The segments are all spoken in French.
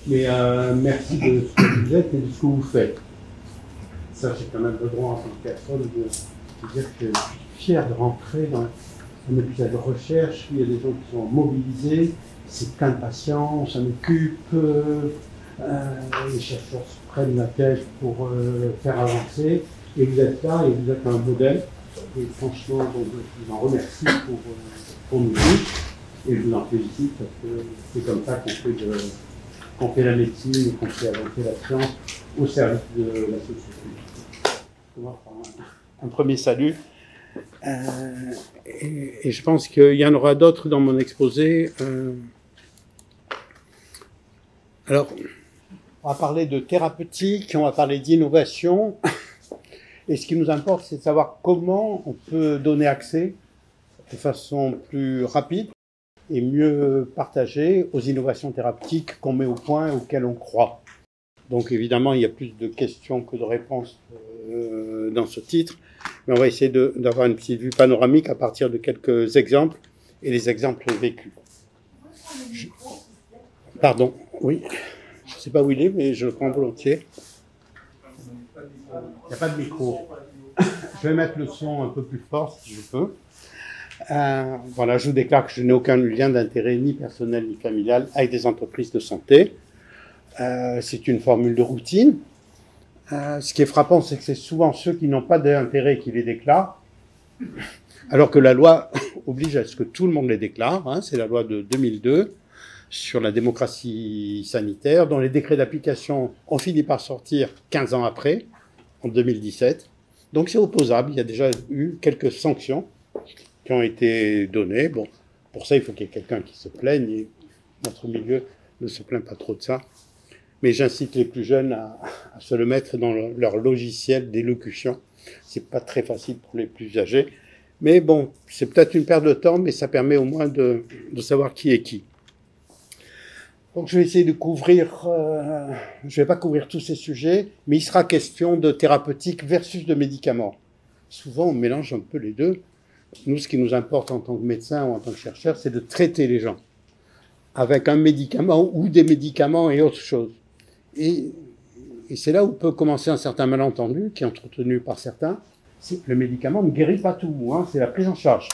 Mais merci de ce que vous êtes et de ce que vous faites. Ça, j'ai quand même le droit en tant que personne de dire que je suis fier de rentrer dans un épisode de recherche où il y a des gens qui sont mobilisés, c'est plein de patients, on s'en occupe, les chercheurs se prennent la tête pour faire avancer, et vous êtes là et vous êtes un modèle. Et franchement, donc, je vous en remercie pour nous tous, et je vous en félicite parce que c'est comme ça qu'on fait la médecine et qu'on fait avancer la science au service de la société. Un premier salut. Et je pense qu'il y en aura d'autres dans mon exposé. Alors, on va parler de thérapeutique, on va parler d'innovation. Et ce qui nous importe, c'est de savoir comment on peut donner accès de façon plus rapide et mieux partagée aux innovations thérapeutiques qu'on met au point et auxquelles on croit. Donc évidemment, il y a plus de questions que de réponses dans ce titre, mais on va essayer d'avoir une petite vue panoramique à partir de quelques exemples, et les exemples vécus. Pardon, oui, je ne sais pas où il est, mais je le prends volontiers. Il n'y a pas de micro. Je vais mettre le son un peu plus fort si je peux. Voilà, je vous déclare que je n'ai aucun lien d'intérêt ni personnel ni familial avec des entreprises de santé. C'est une formule de routine. Ce qui est frappant, c'est que c'est souvent ceux qui n'ont pas d'intérêt qui les déclarent, alors que la loi oblige à ce que tout le monde les déclare. Hein, c'est la loi de 2002 sur la démocratie sanitaire, dont les décrets d'application ont fini par sortir 15 ans après, en 2017. Donc c'est opposable. Il y a déjà eu quelques sanctions qui ont été données. Bon, pour ça, il faut qu'il y ait quelqu'un qui se plaigne, et notre milieu ne se plaint pas trop de ça. Mais j'incite les plus jeunes à se le mettre dans leur logiciel d'élocution. C'est pas très facile pour les plus âgés. Mais bon, c'est peut-être une perte de temps, mais ça permet au moins de savoir qui est qui. Donc je vais essayer de couvrir, je vais pas couvrir tous ces sujets, mais il sera question de thérapeutique versus de médicaments. Souvent, on mélange un peu les deux. Nous, ce qui nous importe en tant que médecin ou en tant que chercheur, c'est de traiter les gens avec un médicament ou des médicaments et autre chose. Et c'est là où peut commencer un certain malentendu qui est entretenu par certains. C'est que le médicament ne guérit pas tout, hein, c'est la prise en charge.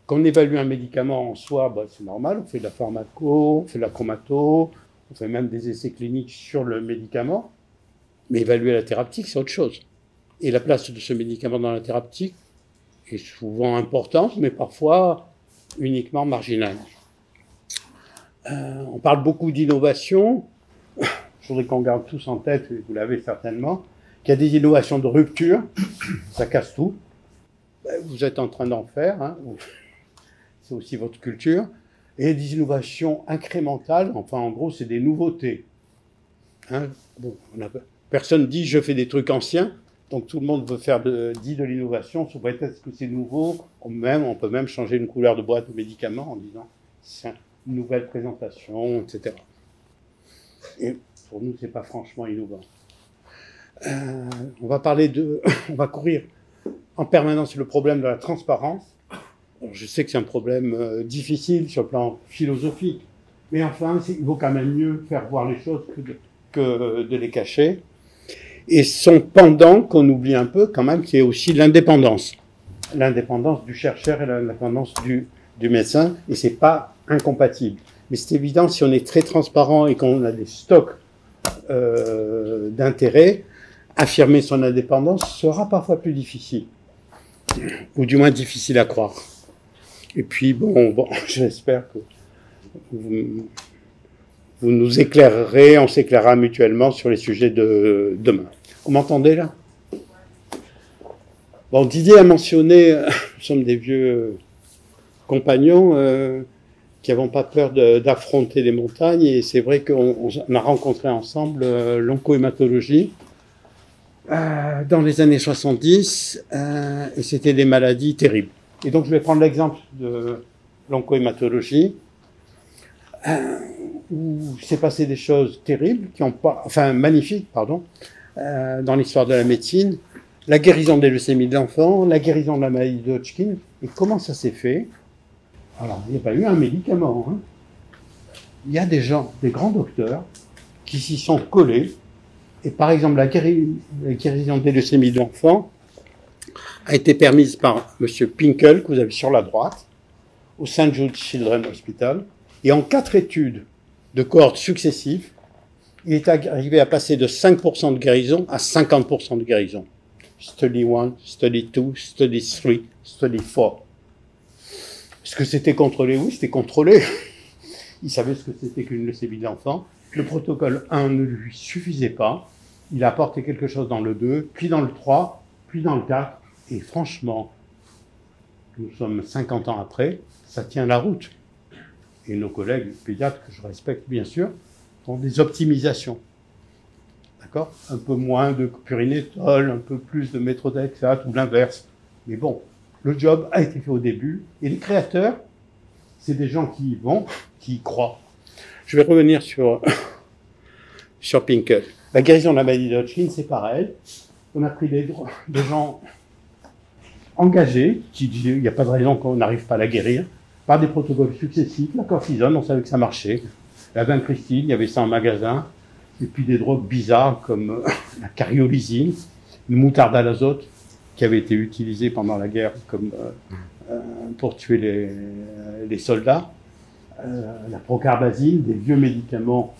Quand on évalue un médicament en soi, bah, c'est normal, on fait de la pharmaco, on fait de la chromato, on fait même des essais cliniques sur le médicament, mais évaluer la thérapeutique, c'est autre chose. Et la place de ce médicament dans la thérapeutique est souvent importante, mais parfois uniquement marginale. On parle beaucoup d'innovation. Je voudrais qu'on garde tous en tête, et vous l'avez certainement, qu'il y a des innovations de rupture, ça casse tout. Vous êtes en train d'en faire, hein. C'est aussi votre culture. Et des innovations incrémentales, enfin en gros c'est des nouveautés. Hein. Bon, personne dit je fais des trucs anciens, donc tout le monde veut faire dit de l'innovation, sous prétexte que c'est nouveau. On peut même changer une couleur de boîte de médicaments en disant c'est une nouvelle présentation, etc. Et pour nous, c'est pas franchement innovant. On va courir en permanence le problème de la transparence. Alors, je sais que c'est un problème difficile sur le plan philosophique, mais enfin, il vaut quand même mieux faire voir les choses que de les cacher. Et son pendant, qu'on oublie un peu quand même, c'est aussi l'indépendance. L'indépendance du chercheur et l'indépendance du médecin, et c'est pas incompatible. Mais c'est évident, si on est très transparent et qu'on a des stocks d'intérêt, affirmer son indépendance sera parfois plus difficile, ou du moins difficile à croire. Et puis, bon j'espère que vous nous éclairerez, on s'éclairera mutuellement sur les sujets de demain. Vous m'entendez là? Bon, Didier a mentionné, nous sommes des vieux compagnons qui n'avons pas peur d'affronter les montagnes, et c'est vrai qu'on a rencontré ensemble l'oncohématologie dans les années 70, et c'était des maladies terribles. Et donc je vais prendre l'exemple de l'oncohématologie, où s'est passé des choses terribles, magnifiques, dans l'histoire de la médecine. La guérison des leucémies de l'enfant, la guérison de la maladie de Hodgkin. Et comment ça s'est fait? Alors, il n'y a pas eu un médicament. Hein. Il y a des gens, des grands docteurs, qui s'y sont collés. Et par exemple, la guérison des leucémies de l'enfant a été permise par M. Pinkel, que vous avez sur la droite, au St. Jude Children's Hospital. Et en 4 études de cohortes successives, il est arrivé à passer de 5% de guérison à 50% de guérison. Study 1, Study 2, Study 3, Study 4. Est-ce que c'était contrôlé? Oui, c'était contrôlé. Il savait ce que c'était qu'une leucémie d'enfant. Le protocole 1 ne lui suffisait pas. Il a apporté quelque chose dans le 2, puis dans le 3, puis dans le 4. Et franchement, nous sommes 50 ans après, ça tient la route. Et nos collègues pédiatres, que je respecte bien sûr, font des optimisations. D'accord? Un peu moins de pyrinétol, un peu plus de méthotrexate ou l'inverse. Mais bon, le job a été fait au début. Et les créateurs, c'est des gens qui y vont, qui y croient. Je vais revenir sur Pinkel. La guérison de la maladie de Hodgkin, c'est pareil. On a pris des gens engagés, qui disaient il n'y a pas de raison qu'on n'arrive pas à la guérir, par des protocoles successifs. La cortisone, on savait que ça marchait. La vincristine, il y avait ça en magasin. Et puis des drogues bizarres comme la cariolysine, le moutarde à l'azote, qui avait été utilisé pendant la guerre comme pour tuer les soldats. La procarbazine, des vieux médicaments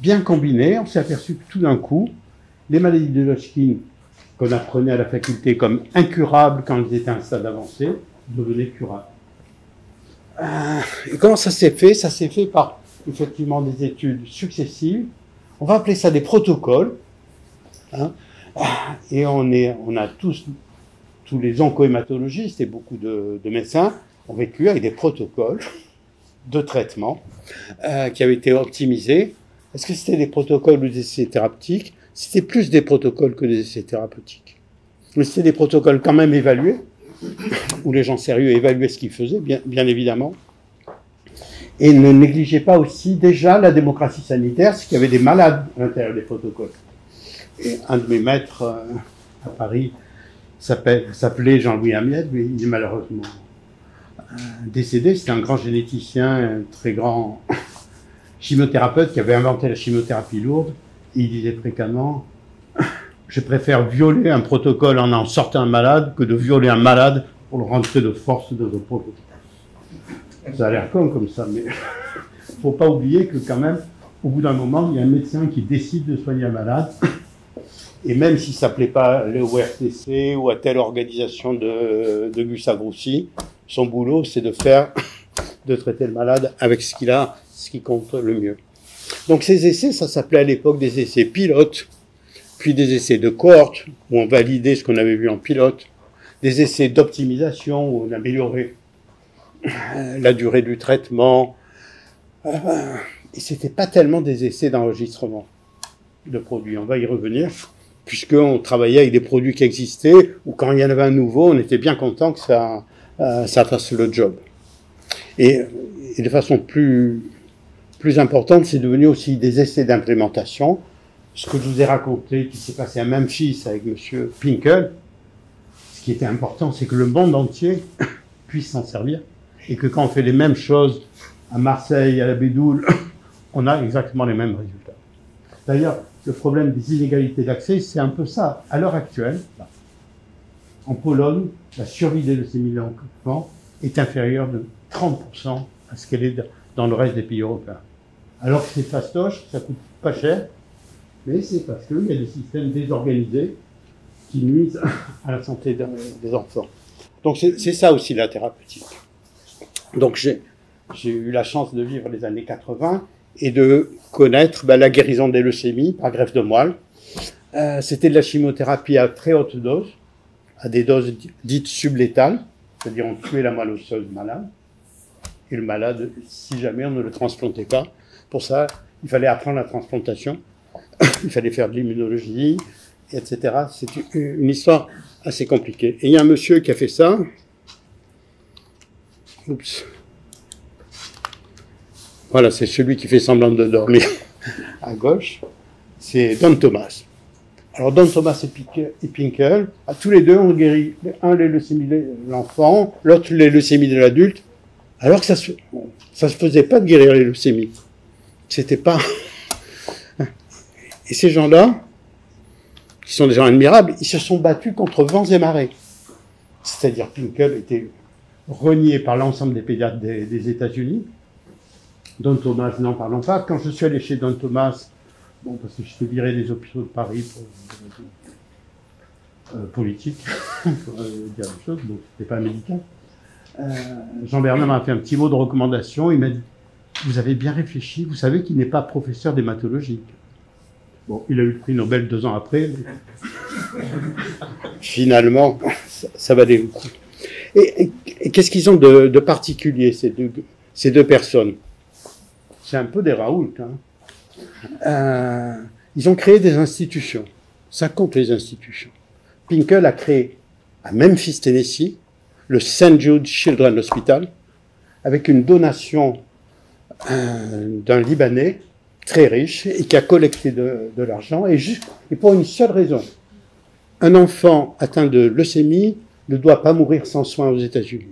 bien combinés. On s'est aperçu que tout d'un coup, les maladies de Hodgkin, qu'on apprenait à la faculté comme incurables quand ils étaient à un stade avancé, devenaient curables. Et comment ça s'est fait? Ça s'est fait par, effectivement, des études successives. On va appeler ça des protocoles. Hein, et on a tous les oncohématologistes et beaucoup de médecins ont vécu avec des protocoles de traitement qui avaient été optimisés. Est-ce que c'était des protocoles ou des essais thérapeutiques? C'était plus des protocoles que des essais thérapeutiques. Mais c'était des protocoles quand même évalués, où les gens sérieux évaluaient ce qu'ils faisaient, bien évidemment. Et ne négligez pas aussi déjà la démocratie sanitaire, c'est qu'il y avait des malades à l'intérieur des protocoles. Et un de mes maîtres à Paris s'appelait Jean-Louis Amiette, mais il est malheureusement décédé. C'était un grand généticien, un très grand chimiothérapeute qui avait inventé la chimiothérapie lourde. Et il disait fréquemment, je préfère violer un protocole en sortant un malade que de violer un malade pour le rentrer de force dans un protocole. Ça a l'air comme ça, mais il faut pas oublier que quand même, au bout d'un moment, il y a un médecin qui décide de soigner un malade. Et même si ça ne plaît pas le ORTC ou à telle organisation de Gustave Roussy, son boulot, c'est de traiter le malade avec ce qu'il a, ce qui compte le mieux. Donc ces essais, ça s'appelait à l'époque des essais pilotes, puis des essais de cohorte, où on validait ce qu'on avait vu en pilote, des essais d'optimisation, où on améliorait la durée du traitement. Et c'était pas tellement des essais d'enregistrement de produits. On va y revenir, puisqu'on travaillait avec des produits qui existaient, ou quand il y en avait un nouveau, on était bien content que ça fasse le job. Et de façon plus importante, c'est devenu aussi des essais d'implémentation. Ce que je vous ai raconté, qui s'est passé à Memphis avec M. Pinkel, ce qui était important, c'est que le monde entier puisse s'en servir, et que quand on fait les mêmes choses à Marseille, à la Bédoule, on a exactement les mêmes résultats. D'ailleurs, le problème des inégalités d'accès, c'est un peu ça. À l'heure actuelle, en Pologne, la survie des leucémies d'enfants est inférieure de 30% à ce qu'elle est dans le reste des pays européens. Alors que c'est fastoche, ça coûte pas cher, mais c'est parce qu'il y a des systèmes désorganisés qui nuisent à la santé des enfants. Donc c'est ça aussi la thérapeutique. Donc j'ai eu la chance de vivre les années 80 et de connaître la guérison des leucémies par greffe de moelle. C'était de la chimiothérapie à très haute dose, à des doses dites sublétales, c'est-à-dire on tuait la moelle osseuse malade, et le malade, si jamais on ne le transplantait pas, pour ça, il fallait apprendre la transplantation, il fallait faire de l'immunologie, etc. C'est une histoire assez compliquée. Et il y a un monsieur qui a fait ça. Oups. Voilà, c'est celui qui fait semblant de dormir à gauche. C'est Don Thomas. Alors Don Thomas et Pinkel, tous les deux ont guéri, un les leucémies de l'enfant, l'autre les leucémies de l'adulte, alors que ça se faisait pas de guérir les leucémies. C'était pas Et ces gens-là, qui sont des gens admirables, ils se sont battus contre vents et marées. C'est-à-dire Pinkel était renié par l'ensemble des pédiatres des États-Unis. Don Thomas, n'en parlons pas. Quand je suis allé chez Don Thomas, bon, parce que j'étais viré des hôpitaux de Paris pour politique, pour dire des choses, donc c'était pas un médical. Jean-Bernard m'a fait un petit mot de recommandation. Il m'a dit, vous avez bien réfléchi, vous savez qu'il n'est pas professeur d'hématologie. Bon, il a eu le prix Nobel 2 ans après. Mais... Finalement, ça valait le coup. Et qu'est-ce qu'ils ont de particulier, ces deux personnes? C'est un peu des Raoult. Hein. Ils ont créé des institutions. Ça compte, les institutions. Pinkel a créé à Memphis, Tennessee, le St. Jude Children's Hospital, avec une donation d'un Libanais très riche et qui a collecté de l'argent, et pour une seule raison. Un enfant atteint de leucémie ne doit pas mourir sans soins aux États-Unis.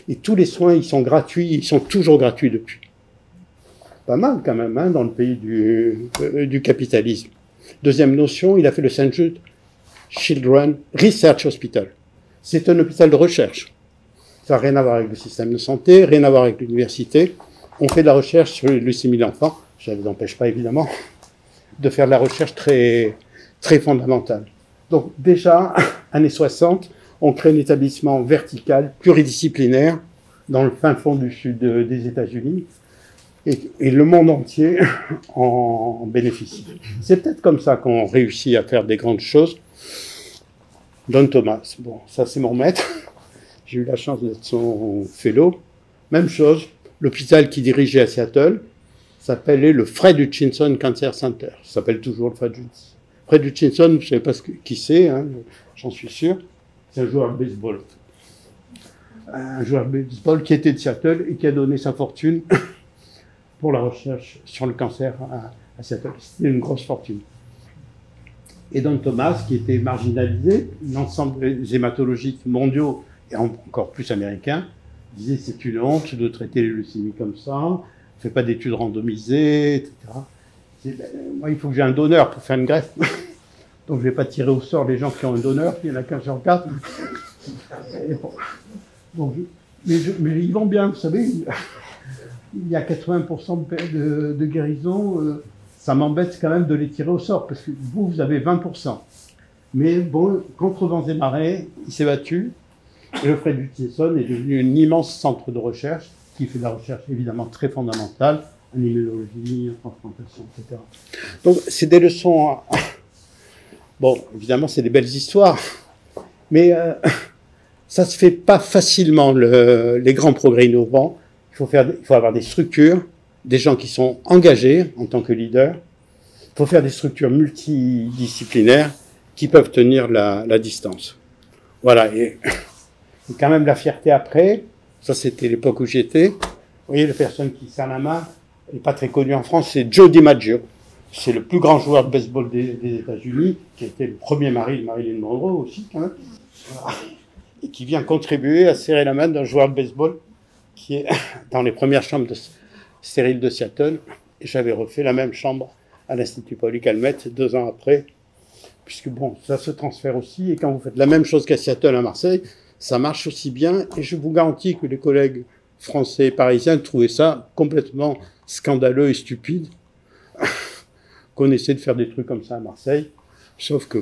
Et tous les soins, ils sont gratuits, ils sont toujours gratuits depuis. Pas mal quand même, hein, dans le pays du capitalisme. Deuxième notion, il a fait le St. Jude Children's Research Hospital. C'est un hôpital de recherche. Ça n'a rien à voir avec le système de santé, rien à voir avec l'université. On fait de la recherche sur les leucémies d'enfants. Ça ne vous empêche pas, évidemment, de faire de la recherche très, très fondamentale. Donc, déjà, années 60, on crée un établissement vertical, pluridisciplinaire, dans le fin fond du sud des États-Unis, et le monde entier en bénéficie. C'est peut-être comme ça qu'on réussit à faire des grandes choses. Don Thomas, bon, ça c'est mon maître. J'ai eu la chance d'être son fellow. Même chose, l'hôpital qu'il dirigeait à Seattle s'appelait le Fred Hutchinson Cancer Center. Ça s'appelle toujours le Fred Hutchinson. Fred Hutchinson, je ne sais pas qui c'est, hein, j'en suis sûr. C'est un joueur de baseball. Un joueur de baseball qui était de Seattle et qui a donné sa fortune pour la recherche sur le cancer à Seattle. C'était une grosse fortune. Et Don Thomas, qui était marginalisé, l'ensemble des hématologistes mondiaux, et encore plus américains, disaient c'est une honte de traiter les leucémies comme ça, on ne fait pas d'études randomisées, etc. Moi, il faut que j'ai un donneur pour faire une greffe. Donc, je ne vais pas tirer au sort les gens qui ont un donneur, il n'y en a qu'un sur 4. Bon, mais ils vont bien, vous savez, il y a 80% de guérison. Ça m'embête quand même de les tirer au sort, parce que vous avez 20%. Mais bon, contre vents et marées, il s'est battu. Et le Fred Hutchinson est devenu un immense centre de recherche, qui fait de la recherche évidemment très fondamentale, en immunologie, en transplantation, etc. Donc, c'est des leçons... Bon, évidemment, c'est des belles histoires, mais ça se fait pas facilement, les grands progrès innovants. Il faut avoir des structures, des gens qui sont engagés en tant que leaders. Il faut faire des structures multidisciplinaires qui peuvent tenir la distance. Voilà, et quand même la fierté après, ça c'était l'époque où j'étais. Vous voyez, la personne qui serre la main, elle n'est pas très connue en France, c'est Joe DiMaggio. C'est le plus grand joueur de baseball des États-Unis, qui a été le premier mari de Marilyn Monroe aussi, quand même. Et qui vient contribuer à serrer la main d'un joueur de baseball qui est dans les premières chambres stériles de Seattle. Et j'avais refait la même chambre à l'Institut Paoli-Calmette 2 ans après, puisque bon, ça se transfère aussi. Et quand vous faites la même chose qu'à Seattle, à Marseille, ça marche aussi bien. Et je vous garantis que les collègues français et parisiens trouvaient ça complètement scandaleux et stupide. Qu'on essaie de faire des trucs comme ça à Marseille. Sauf que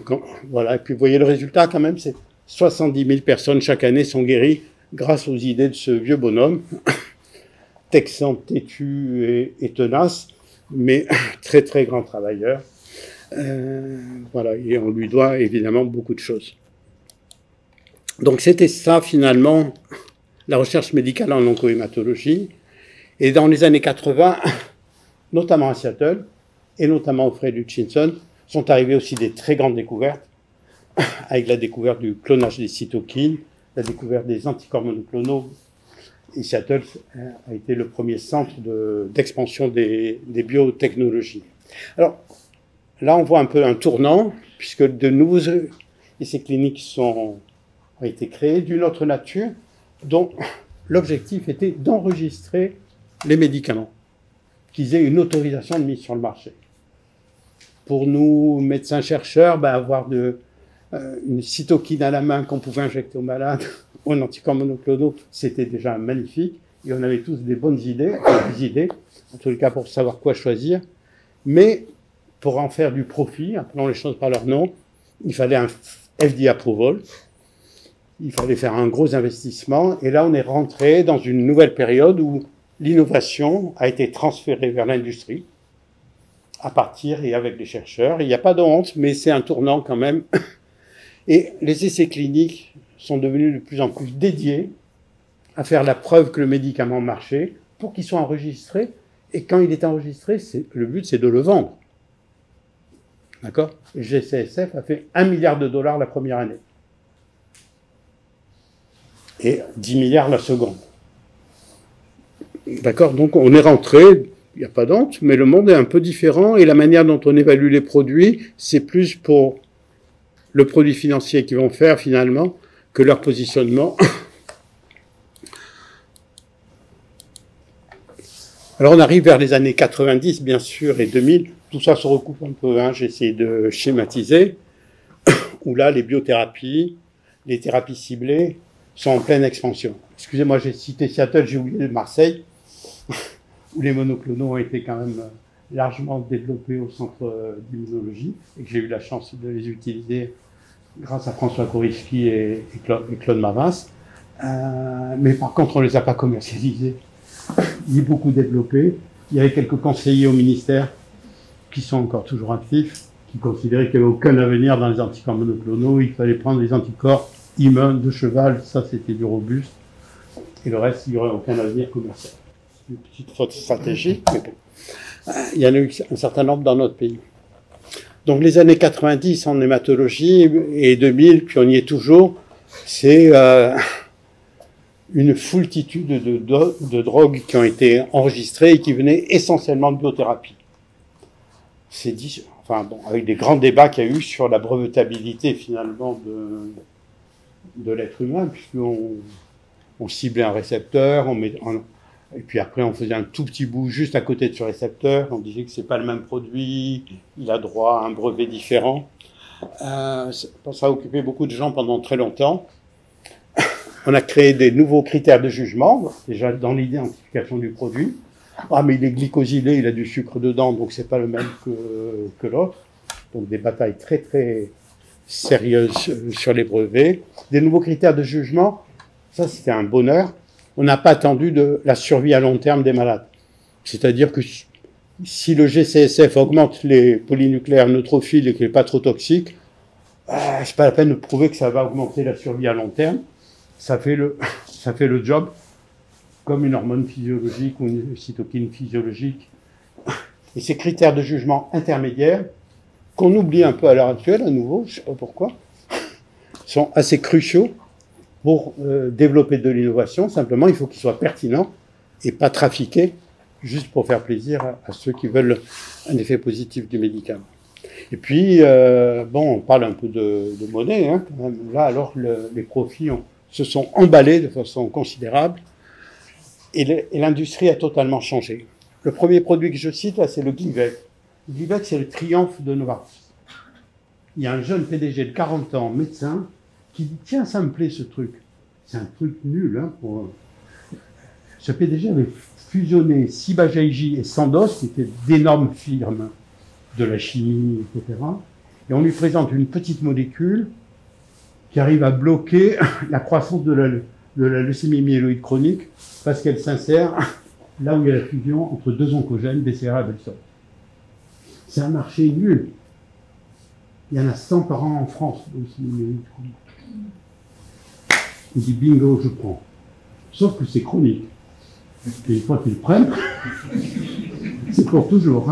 voilà. Et puis vous voyez le résultat quand même, c'est 70 000 personnes chaque année sont guéries grâce aux idées de ce vieux bonhomme, texan, têtu et tenace, mais très très grand travailleur. Voilà, et on lui doit évidemment beaucoup de choses. Donc c'était ça finalement, la recherche médicale en oncohématologie. Et dans les années 80, notamment à Seattle, et notamment au Fred Hutchinson, sont arrivées aussi des très grandes découvertes, avec la découverte du clonage des cytokines, la découverte des anticorps monoclonaux. Et Seattle a été le premier centre d'expansion des biotechnologies. Alors, là, on voit un peu un tournant, puisque de nouveaux essais cliniques ont été créés d'une autre nature, dont l'objectif était d'enregistrer les médicaments, qu'ils aient une autorisation de mise sur le marché. pour nous, médecins-chercheurs, avoir une cytokine à la main qu'on pouvait injecter aux malades, ou un anticorps monoclonaux, c'était déjà magnifique. Et on avait tous des bonnes idées, en tous les cas pour savoir quoi choisir. Mais pour en faire du profit, appelons les choses par leur nom, il fallait un FDA approval, il fallait faire un gros investissement. Et là, on est rentré dans une nouvelle période où l'innovation a été transférée vers l'industrie, à partir et avec les chercheurs. Il n'y a pas de honte, mais c'est un tournant quand même. Et les essais cliniques sont devenus de plus en plus dédiés à faire la preuve que le médicament marchait pour qu'il soit enregistré. Et quand il est enregistré, le but, c'est de le vendre. D'accord ? Le GCSF a fait 1 milliard de dollars la première année. Et 10 milliards la seconde. D'accord ? Donc on est rentré, il n'y a pas d'honte, mais le monde est un peu différent et la manière dont on évalue les produits, c'est plus pour le produit financier qu'ils vont faire finalement que leur positionnement. Alors on arrive vers les années 90 bien sûr et 2000, tout ça se recoupe un peu, j'ai essayé de schématiser, où là les biothérapies, les thérapies ciblées sont en pleine expansion. Excusez-moi, j'ai cité Seattle, j'ai oublié Marseille, où les monoclonaux ont été quand même largement développés au centre d'immunologie et que j'ai eu la chance de les utiliser grâce à François Korisky et Claude Mavas. Mais par contre, on ne les a pas commercialisés, ni beaucoup développés. Il y avait quelques conseillers au ministère qui sont encore toujours actifs, qui considéraient qu'il n'y avait aucun avenir dans les anticorps monoclonaux, il fallait prendre des anticorps humains de cheval, ça c'était du robuste, et le reste, il n'y aurait aucun avenir commercial. Une petite faute stratégique, mais bon. Il y en a eu un certain nombre dans notre pays. Donc les années 90 en hématologie et 2000, puis on y est toujours, c'est une foultitude de drogues qui ont été enregistrées et qui venaient essentiellement de biothérapie. C'est dit, avec des grands débats qu'il y a eu sur la brevetabilité finalement de l'être humain, puisqu'on ciblait un récepteur, et puis après on faisait un tout petit bout juste à côté de ce récepteur, on disait que c'est pas le même produit, il a droit à un brevet différent. Ça a occupé beaucoup de gens pendant très longtemps. On a créé des nouveaux critères de jugement, déjà dans l'identification du produit. Ah, mais il est glycosylé, il a du sucre dedans, donc c'est pas le même que l'autre. Donc des batailles très très sérieuses sur les brevets. Des nouveaux critères de jugement, ça c'était un bonheur. On n'a pas attendu de la survie à long terme des malades. C'est-à-dire que si le GCSF augmente les polynucléaires neutrophiles et qu'il n'est pas trop toxique, c'est pas la peine de prouver que ça va augmenter la survie à long terme. Ça fait le job comme une hormone physiologique ou une cytokine physiologique. Et ces critères de jugement intermédiaires, qu'on oublie un peu à l'heure actuelle, à nouveau, je ne sais pas pourquoi, sont assez cruciaux pour développer de l'innovation. Simplement, il faut qu'ils soient pertinents et pas trafiqués juste pour faire plaisir à ceux qui veulent un effet positif du médicament. Et puis, on parle un peu de monnaie, quand même. Là, alors, les profits se sont emballés de façon considérable et l'industrie a totalement changé. Le premier produit que je cite, là, c'est le Glivec. Le Glivec, c'est le triomphe de Novartis. Il y a un jeune PDG de 40 ans, médecin, qui dit « Tiens, ça me plaît ce truc. » C'est un truc nul. Ce PDG avait fusionné Ciba Geigy et Sandoz, qui étaient d'énormes firmes de la chimie, etc. Et on lui présente une petite molécule qui arrive à bloquer la croissance de la leucémie myéloïde chronique parce qu'elle s'insère là où il y a la fusion entre deux oncogènes, BCR et Belsol. C'est un marché nul. Il y en a 100 par an en France, de leucémie myéloïde chronique. Il dit bingo, je prends. Sauf que c'est chronique. Et une fois qu'ils le prennent, c'est pour toujours.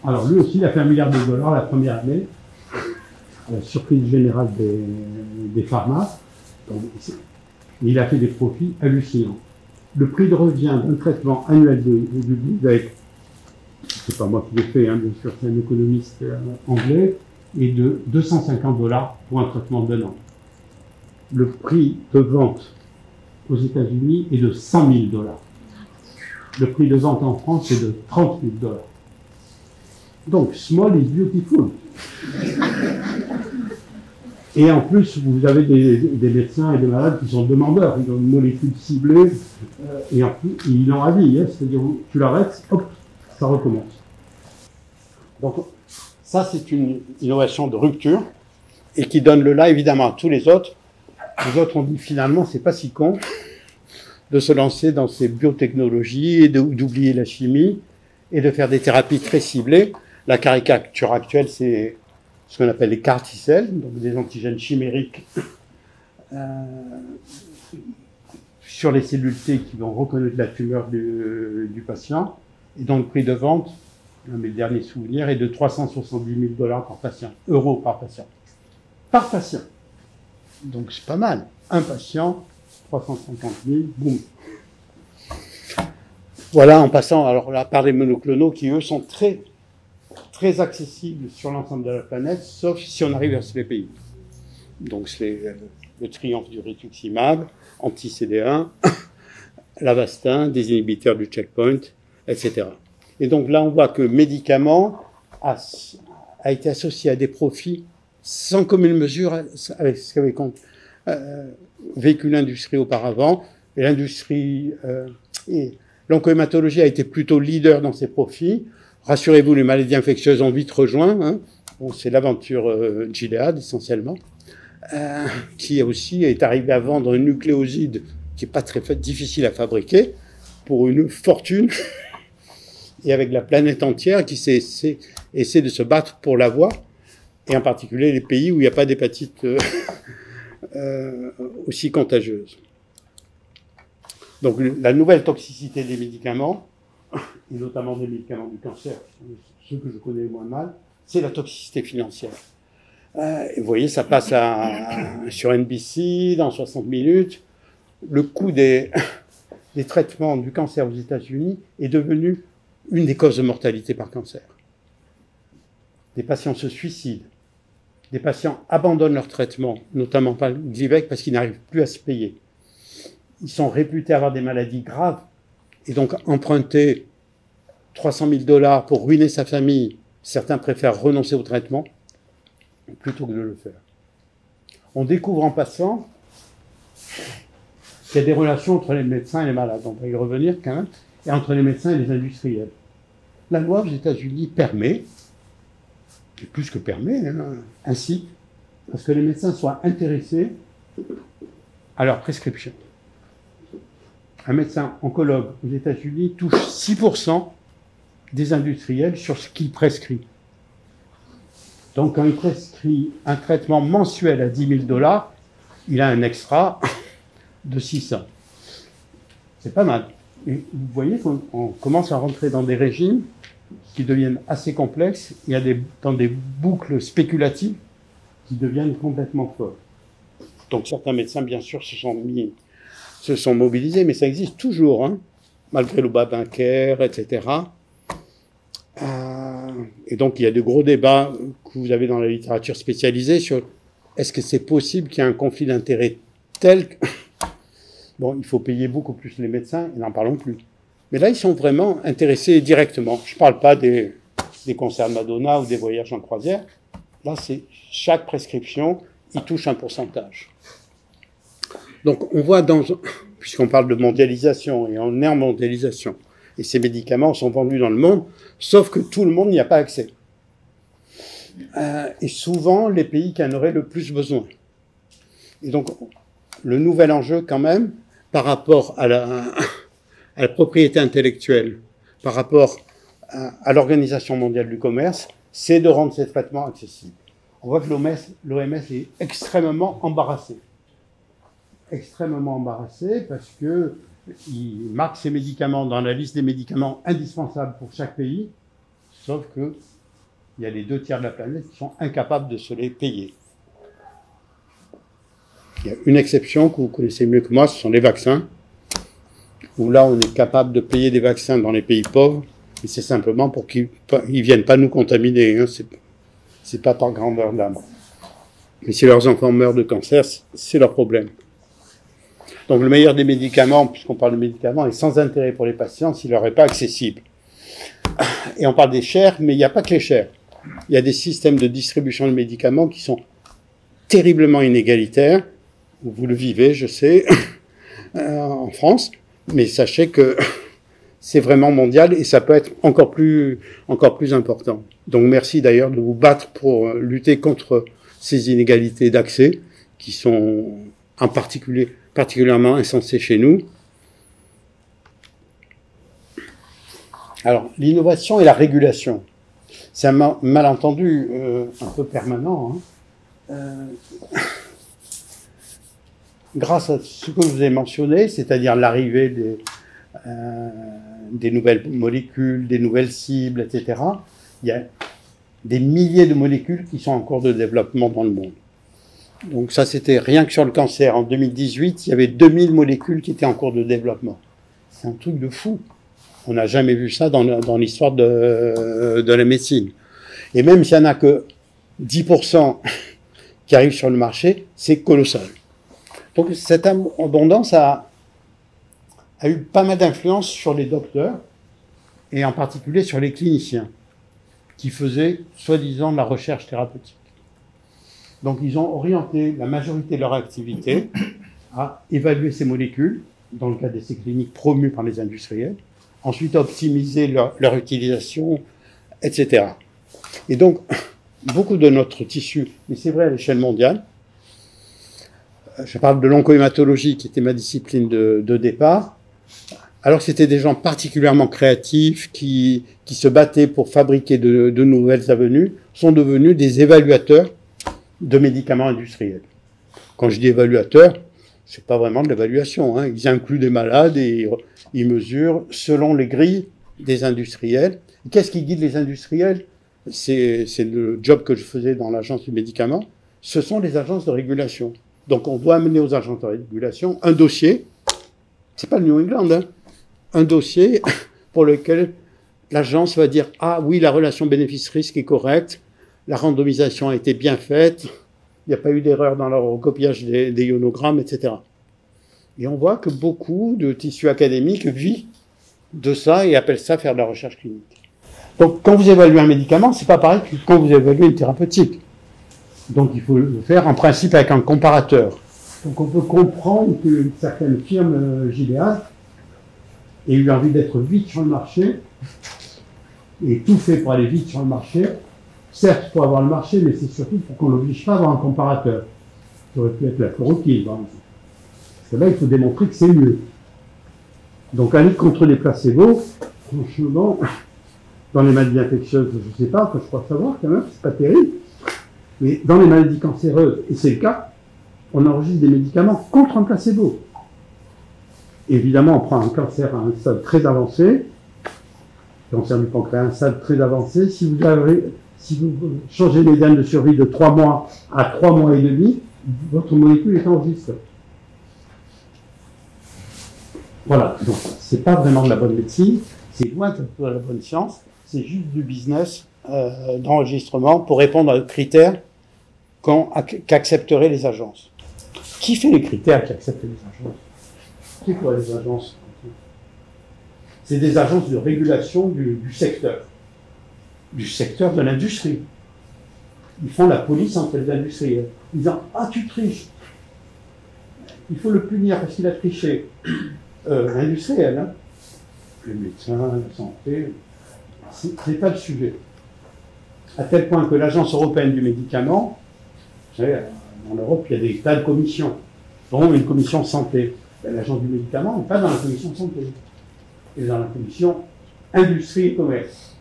Alors lui aussi, il a fait $1 milliard la première année, à la surprise générale des pharma. Donc, il a fait des profits hallucinants. Le prix de revient d'un traitement annuel de Glivec, c'est pas moi qui l'ai fait, bien sûr, c'est un économiste anglais, est de $250 pour un traitement d'1 an. Le prix de vente aux États-Unis est de $100 000. Le prix de vente en France est de $30 000. Donc, small is beautiful. Et en plus, vous avez des médecins et des malades qui sont demandeurs. Ils ont une molécule ciblée et en plus, ils l'ont à vie. Hein, c'est-à-dire, tu l'arrêtes, hop, ça recommence. Donc, ça, c'est une innovation de rupture et qui donne le là, évidemment, à tous les autres. Les autres ont dit, finalement, c'est pas si con de se lancer dans ces biotechnologies et d'oublier la chimie et de faire des thérapies très ciblées. La caricature actuelle, c'est ce qu'on appelle les CAR T-cells, donc des antigènes chimériques sur les cellules T qui vont reconnaître la tumeur du patient. Et donc, le prix de vente, mes derniers souvenirs, est de 370 000 $ par patient, euros par patient. Par patient. Donc, c'est pas mal. Un patient, 350 000, boum. Voilà, en passant, alors là, par les monoclonaux qui, eux, sont très accessibles sur l'ensemble de la planète, sauf si on arrive à se les payer. Donc, c'est le triomphe du rituximab, anti-CD1, l'Avastin, des inhibiteurs du checkpoint, etc. Et donc là, on voit que le médicament a été associé à des profits sans commune mesure avec ce qu'avait vécu l'industrie auparavant. Et l'industrie et l'oncohématologie a été plutôt leader dans ses profits. Rassurez-vous, les maladies infectieuses ont vite rejoint. Hein. Bon, c'est l'aventure Gilead, essentiellement, qui aussi est arrivé à vendre un nucléoside qui n'est pas très difficile à fabriquer pour une fortune, et avec la planète entière qui essaie de se battre pour l'avoir, et en particulier les pays où il n'y a pas d'hépatite aussi contagieuse. Donc la nouvelle toxicité des médicaments, et notamment des médicaments du cancer, ceux que je connais moins mal, c'est la toxicité financière. Et vous voyez, ça passe sur NBC dans 60 minutes. Le coût des traitements du cancer aux États-Unis est devenu une des causes de mortalité par cancer. Des patients se suicident. Des patients abandonnent leur traitement, notamment par le Gleevec, parce qu'ils n'arrivent plus à se payer. Ils sont réputés avoir des maladies graves, et donc emprunter 300 000 $ pour ruiner sa famille, certains préfèrent renoncer au traitement plutôt que de le faire. On découvre en passant qu'il y a des relations entre les médecins et les malades, on va y revenir quand même, et entre les médecins et les industriels. La loi aux États-Unis permet, et plus que permet, incite à ce que les médecins soient intéressés à leur prescription. Un médecin oncologue aux États-Unis touche 6% des industriels sur ce qu'il prescrit. Donc, quand il prescrit un traitement mensuel à 10 000 $, il a un extra de 600. C'est pas mal. Et vous voyez qu'on commence à rentrer dans des régimes qui deviennent assez complexes. Il y a dans des boucles spéculatives qui deviennent complètement folles. Donc, certains médecins, bien sûr, se sont mobilisés, mais ça existe toujours, hein, malgré l'Obamacare, etc. Et donc, il y a de gros débats que vous avez dans la littérature spécialisée sur est-ce que c'est possible qu'il y ait un conflit d'intérêts tel que... Bon, il faut payer beaucoup plus les médecins, et n'en parlons plus. Mais là, ils sont vraiment intéressés directement. Je ne parle pas des concerts de Madonna ou des voyages en croisière. Là, c'est chaque prescription, il touche un pourcentage. Donc, on voit puisqu'on parle de mondialisation, et on est en mondialisation, et ces médicaments sont vendus dans le monde, sauf que tout le monde n'y a pas accès. Et souvent, les pays qui en auraient le plus besoin. Et donc, le nouvel enjeu, quand même, par rapport à la propriété intellectuelle, par rapport à l'Organisation mondiale du commerce, c'est de rendre ces traitements accessibles. On voit que l'OMS est extrêmement embarrassée. Extrêmement embarrassée parce qu'il marque ces médicaments dans la liste des médicaments indispensables pour chaque pays, sauf qu'il y a les 2/3 de la planète qui sont incapables de se les payer. Il y a une exception que vous connaissez mieux que moi, ce sont les vaccins, où là on est capable de payer des vaccins dans les pays pauvres, et c'est simplement pour qu'ils ne viennent pas nous contaminer, hein. C'est pas par grandeur d'âme. Mais si leurs enfants meurent de cancer, c'est leur problème. Donc le meilleur des médicaments, puisqu'on parle de médicaments, est sans intérêt pour les patients s'il leur est pas accessible. Et on parle des chers, mais il n'y a pas que les chers. Il y a des systèmes de distribution de médicaments qui sont terriblement inégalitaires. Vous le vivez, je sais, en France, mais sachez que c'est vraiment mondial et ça peut être encore plus important. Donc merci d'ailleurs de vous battre pour lutter contre ces inégalités d'accès qui sont en particulièrement insensées chez nous. Alors, l'innovation et la régulation, c'est un malentendu un peu permanent. Grâce à ce que vous avez mentionné, c'est-à-dire l'arrivée des nouvelles molécules, des nouvelles cibles, etc., il y a des milliers de molécules qui sont en cours de développement dans le monde. Donc ça, c'était rien que sur le cancer. En 2018, il y avait 2000 molécules qui étaient en cours de développement. C'est un truc de fou. On n'a jamais vu ça dans l'histoire de la médecine. Et même s'il n'y en a que 10% qui arrivent sur le marché, c'est colossal. Donc cette abondance a eu pas mal d'influence sur les docteurs, et en particulier sur les cliniciens, qui faisaient soi-disant de la recherche thérapeutique. Donc ils ont orienté la majorité de leur activité à évaluer ces molécules, dans le cas d'essais cliniques promus par les industriels, ensuite optimiser leur utilisation, etc. Et donc, beaucoup de notre tissu, mais c'est vrai à l'échelle mondiale, je parle de l'oncohématologie qui était ma discipline de départ, alors que c'était des gens particulièrement créatifs qui se battaient pour fabriquer de nouvelles avenues, sont devenus des évaluateurs de médicaments industriels. Quand je dis évaluateurs, c'est pas vraiment de l'évaluation, hein. Ils incluent des malades et ils mesurent selon les grilles des industriels. Qu'est-ce qui guide les industriels? C'est le job que je faisais dans l'agence du médicament. Ce sont les agences de régulation. Donc on doit amener aux agences de régulation un dossier, c'est pas le New England, hein, un dossier pour lequel l'agence va dire « Ah oui, la relation bénéfice-risque est correcte, la randomisation a été bien faite, il n'y a pas eu d'erreur dans le recopiage des ionogrammes, etc. » Et on voit que beaucoup de tissus académiques vivent de ça et appellent ça faire de la recherche clinique. Donc quand vous évaluez un médicament, c'est pas pareil que quand vous évaluez une thérapeutique. Donc il faut le faire en principe avec un comparateur. Donc on peut comprendre qu'une certaine firme Gilead ait eu envie d'être vite sur le marché et tout fait pour aller vite sur le marché. Certes pour avoir le marché, mais c'est surtout pour qu'on n'oblige pas à avoir un comparateur. Ça aurait pu être la chloroquine, par exemple. Parce que là, il faut démontrer que c'est mieux. Donc aller contre les placebos, franchement, dans les maladies infectieuses, je ne sais pas, je crois savoir quand même, c'est pas terrible. Mais dans les maladies cancéreuses, et c'est le cas, on enregistre des médicaments contre un placebo. Évidemment, on prend un cancer à un stade très avancé, cancer du pancréas à un stade très avancé. Si vous changez les dates de survie de 3 mois à 3 mois et demi, votre molécule est enregistrée. Voilà, donc c'est pas vraiment de la bonne médecine, c'est loin de la bonne science, c'est juste du business d'enregistrement pour répondre aux critères qu'accepteraient les agences. Qui fait les critères qu'acceptent les agences? C'est quoi les agences? C'est des agences de régulation du secteur de l'industrie. Ils font la police entre les industriels. Ils disent « Ah, tu triches. Il faut le punir parce qu'il a triché. » L'industriel, hein. Les médecins, la santé, c'est pas le sujet. À tel point que l'Agence européenne du médicament, vous savez, en Europe, il y a des tas de commissions, dont une commission santé. L'Agence du médicament n'est pas dans la commission santé. Elle est dans la commission industrie et commerce.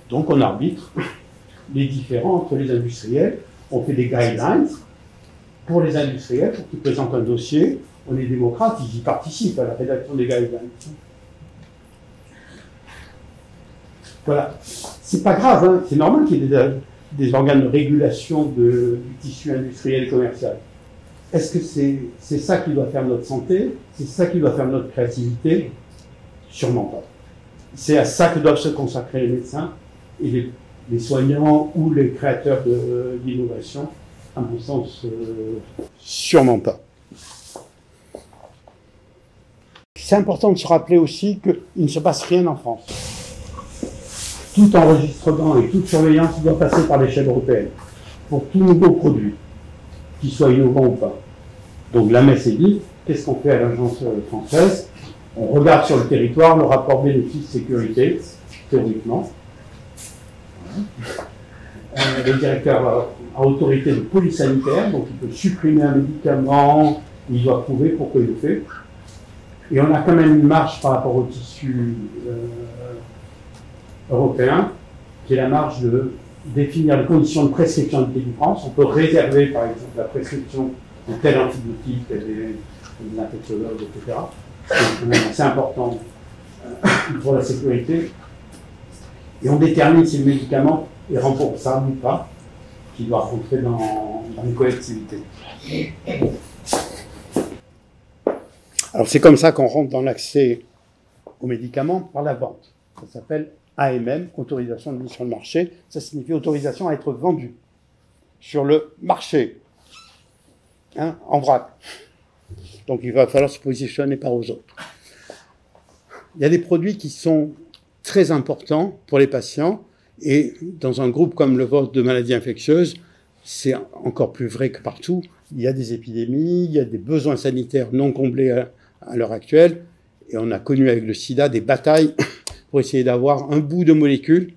Donc on arbitre les différends entre les industriels. On fait des guidelines pour les industriels, pour qu'ils présentent un dossier. On est démocrates, ils y participent à la rédaction des guidelines. Voilà. C'est pas grave, hein. C'est normal qu'il y ait des organes de régulation du tissu industriel et commercial. Est-ce que c'est ça qui doit faire notre santé? C'est ça qui doit faire notre créativité? Sûrement pas. C'est à ça que doivent se consacrer les médecins et les soignants ou les créateurs d'innovation. À mon sens, sûrement pas. C'est important de se rappeler aussi qu'il ne se passe rien en France. tout enregistrement et toute surveillance doit passer par l'échelle européenne pour tout nouveau produit, qu'il soit innovant ou pas. Donc la messe est dite, qu'est-ce qu'on fait à l'agence française? On regarde sur le territoire le rapport bénéfice-sécurité, théoriquement. Le directeur a autorité de police sanitaire, donc il peut supprimer un médicament, il doit prouver pourquoi il le fait. Et on a quand même une marge par rapport au tissu européen, qui est la marge de définir les conditions de prescription de délivrance. On peut réserver, par exemple, la prescription de tel antibiotique, des infectiologues, etc. C'est important pour la sécurité. Et on détermine si le médicament est remboursable ou pas, qui doit rentrer dans les collectivités. Alors c'est comme ça qu'on rentre dans l'accès aux médicaments par la vente. Ça s'appelle AMM, autorisation de mise sur le marché. Ça signifie autorisation à être vendu sur le marché, en vrac. Donc il va falloir se positionner par aux autres. Il y a des produits qui sont très importants pour les patients, et dans un groupe comme le vôtre de maladies infectieuses, c'est encore plus vrai que partout. Il y a des épidémies, il y a des besoins sanitaires non comblés à l'heure actuelle, et on a connu avec le sida des batailles pour essayer d'avoir un bout de molécule,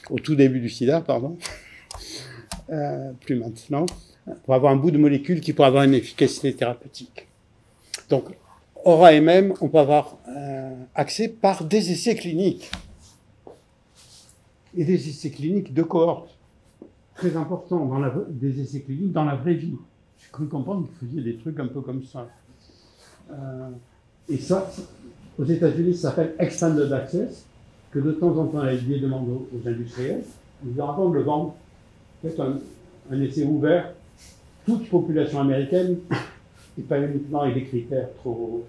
au tout début du sida, pardon, plus maintenant, pour avoir un bout de molécule qui pourrait avoir une efficacité thérapeutique. Donc, hors AMM, on peut avoir accès par des essais cliniques. Et des essais cliniques de cohorte. Très important, des essais cliniques dans la vraie vie. J'ai cru comprendre que vous faisiez des trucs un peu comme ça. Et ça, aux États-Unis, ça s'appelle Expanded Access, que de temps en temps, la FDA demande aux industriels. Ils leur attendent de le vendre. Faites un essai ouvert, toute population américaine, et pas uniquement avec des critères trop...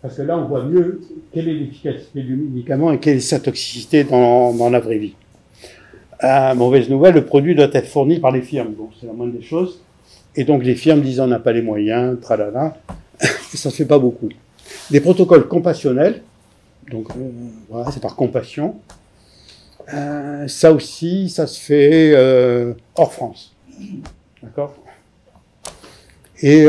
Parce que là, on voit mieux quelle est l'efficacité du médicament et quelle est sa toxicité dans la vraie vie. Mauvaise nouvelle, le produit doit être fourni par les firmes. Bon, c'est la moindre des choses. Et donc, les firmes disent on n'a pas les moyens, tralala. Et ça ne se fait pas beaucoup. Des protocoles compassionnels, donc voilà, c'est par compassion. Ça aussi, ça se fait hors France. D'accord? Et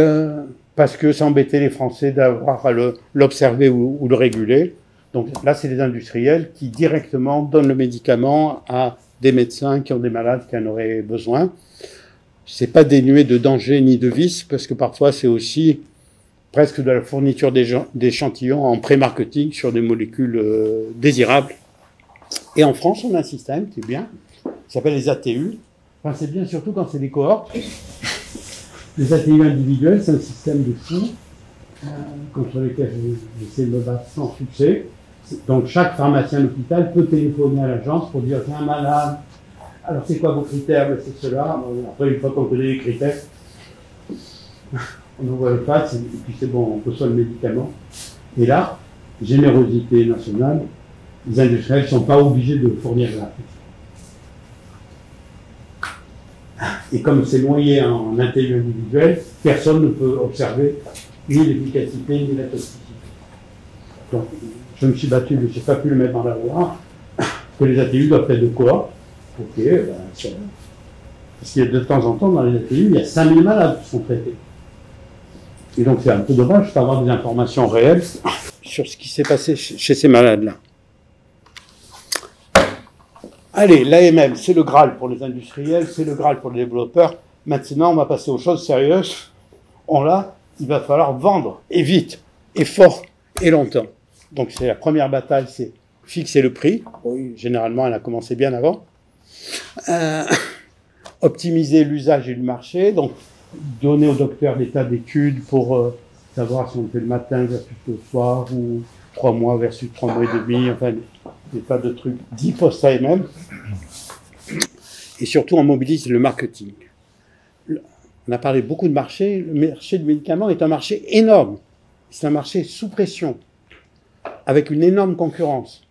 parce que ça embêtait les Français d'avoir à l'observer ou le réguler. Donc là, c'est les industriels qui directement donnent le médicament à des médecins qui ont des malades qui en auraient besoin. C'est pas dénué de danger ni de vice, parce que parfois c'est aussi presque de la fourniture d'échantillons en pré-marketing sur des molécules désirables. Et en France, on a un système qui est bien, qui s'appelle les ATU. Enfin, c'est bien surtout quand c'est des cohortes. Les ATU individuels, c'est un système de fou contre lequel j'essaie de me battre sans succès. Donc chaque pharmacien d'hôpital peut téléphoner à l'agence pour dire j'ai un malade. Alors c'est quoi vos critères? C'est cela. Après, une fois qu'on connaît les critères, on envoie le fax et puis c'est bon, on reçoit le médicament. Et là, générosité nationale, les industriels ne sont pas obligés de fournir la. Et comme c'est noyé en intelligence individuelle, personne ne peut observer ni l'efficacité ni la toxicité. Donc, je me suis battu, je n'ai pas pu le mettre dans la loi, que les ATU doivent être de cohorte. Ok, ben, parce qu'il y a de temps en temps, dans les ATU, il y a 5000 malades qui sont traités. Et donc, c'est un peu dommage d'avoir des informations réelles sur ce qui s'est passé chez ces malades-là. Allez, l'AMM, c'est le Graal pour les industriels, c'est le Graal pour les développeurs. Maintenant, on va passer aux choses sérieuses. On l'a, il va falloir vendre, et vite, et fort, et longtemps. Donc, c'est la première bataille, c'est fixer le prix. Oui, généralement, elle a commencé bien avant. Optimiser l'usage et le marché. Donc, donner au docteur des tas d'études pour savoir si on fait le matin versus le soir, ou 3 mois versus 3 mois et demi, enfin, des tas de trucs dits post-AMM. Et surtout, on mobilise le marketing. On a parlé beaucoup de marché. Le marché du médicament est un marché énorme. C'est un marché sous pression, avec une énorme concurrence.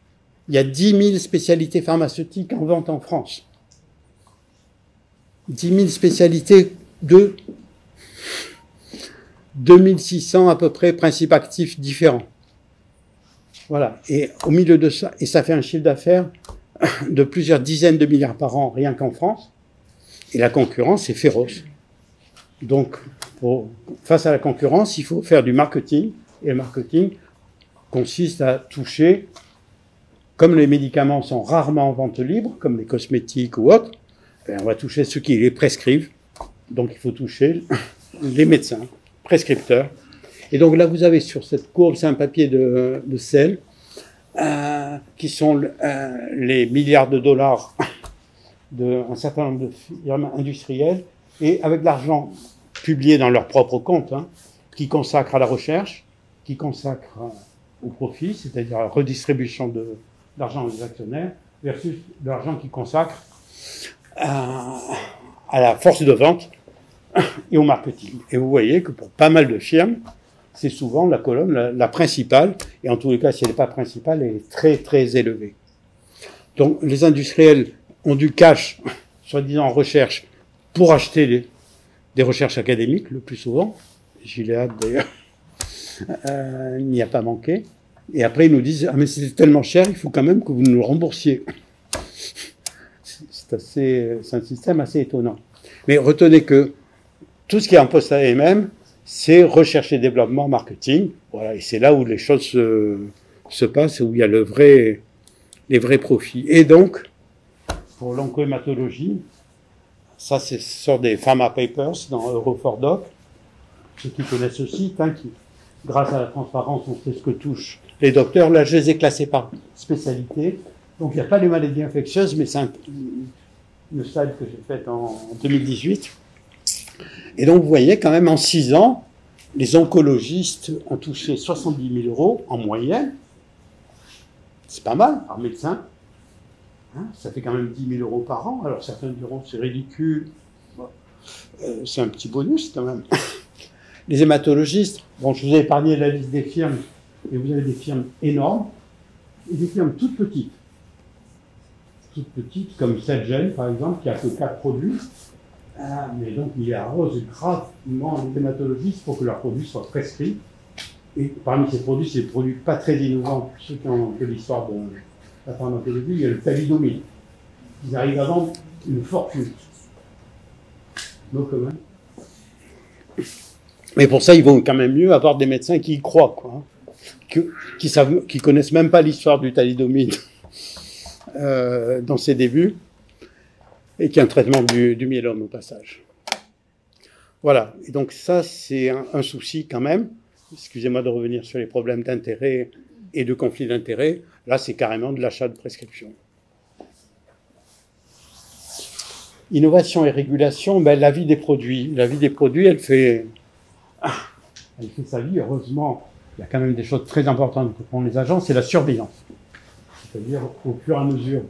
Il y a 10 000 spécialités pharmaceutiques en vente en France. 10 000 spécialités de 2600 à peu près principes actifs différents. Voilà. Et au milieu de ça, et ça fait un chiffre d'affaires de plusieurs dizaines de milliards par an, rien qu'en France, et la concurrence est féroce. Donc, face à la concurrence, il faut faire du marketing, et le marketing consiste à toucher, comme les médicaments sont rarement en vente libre, comme les cosmétiques ou autres, on va toucher ceux qui les prescrivent. Donc, il faut toucher les médecins, prescripteurs. Et donc là, vous avez sur cette courbe, c'est un papier de sel, qui sont les milliards de dollars d'un certain nombre de firmes industrielles, et avec l'argent publié dans leur propre compte, qui consacrent à la recherche, qui consacrent au profit, c'est-à-dire à la redistribution d'argent aux actionnaires, versus l'argent qui consacre à la force de vente et au marketing. Et vous voyez que pour pas mal de firmes, c'est souvent la colonne la principale, et en tous les cas, si elle n'est pas principale, elle est très très élevée. Donc les industriels ont du cash, soi-disant en recherche, pour acheter des recherches académiques, le plus souvent. Gilead, d'ailleurs, il n'y a pas manqué. Et après, ils nous disent « Ah, mais c'est tellement cher, il faut quand même que vous nous le remboursiez. » C'est un système assez étonnant. Mais retenez que tout ce qui est en poste AMM, c'est recherche et développement, marketing. Voilà, et c'est là où les choses se passent, où il y a les vrais profits. Et donc, pour l'oncohématologie, ça, c'est sort des Pharma Papers dans Eurofordoc. Ceux qui connaissent ce site, qui, grâce à la transparence, on sait ce que touchent les docteurs. Là, je les ai classés par spécialité. Donc, il n'y a pas les maladies infectieuses, mais c'est une slide que j'ai faite en 2018. Et donc, vous voyez, quand même, en 6 ans, les oncologistes ont touché 70 000 € en moyenne. C'est pas mal, par médecin. Ça fait quand même 10 000 € par an. Alors, certains diront, c'est ridicule. C'est un petit bonus, quand même. Les hématologistes, bon, je vous ai épargné la liste des firmes, mais vous avez des firmes énormes et des firmes toutes petites. Toutes petites, comme Celgene, par exemple, qui a que 4 produits. Mais donc, il arrose gravement les hématologistes pour que leurs produits soient prescrits. Et parmi ces produits, c'est des produits pas très innovants. Pour ceux qui ont fait l'histoire de la pharmacologie, il y a le thalidomide. Ils arrivent à vendre une fortune. Donc, mais pour ça, il vaut quand même mieux avoir des médecins qui y croient, quoi, qui connaissent même pas l'histoire du thalidomide dans ses débuts, et qui a un traitement du myélome au passage. Voilà. Et donc ça, c'est un souci quand même. Excusez-moi de revenir sur les problèmes d'intérêt et de conflit d'intérêt. Là, c'est carrément de l'achat de prescription. Innovation et régulation, la vie des produits. La vie des produits, elle fait sa vie. Heureusement, il y a quand même des choses très importantes que font les agences, c'est la surveillance. C'est-à-dire, au fur et à mesure,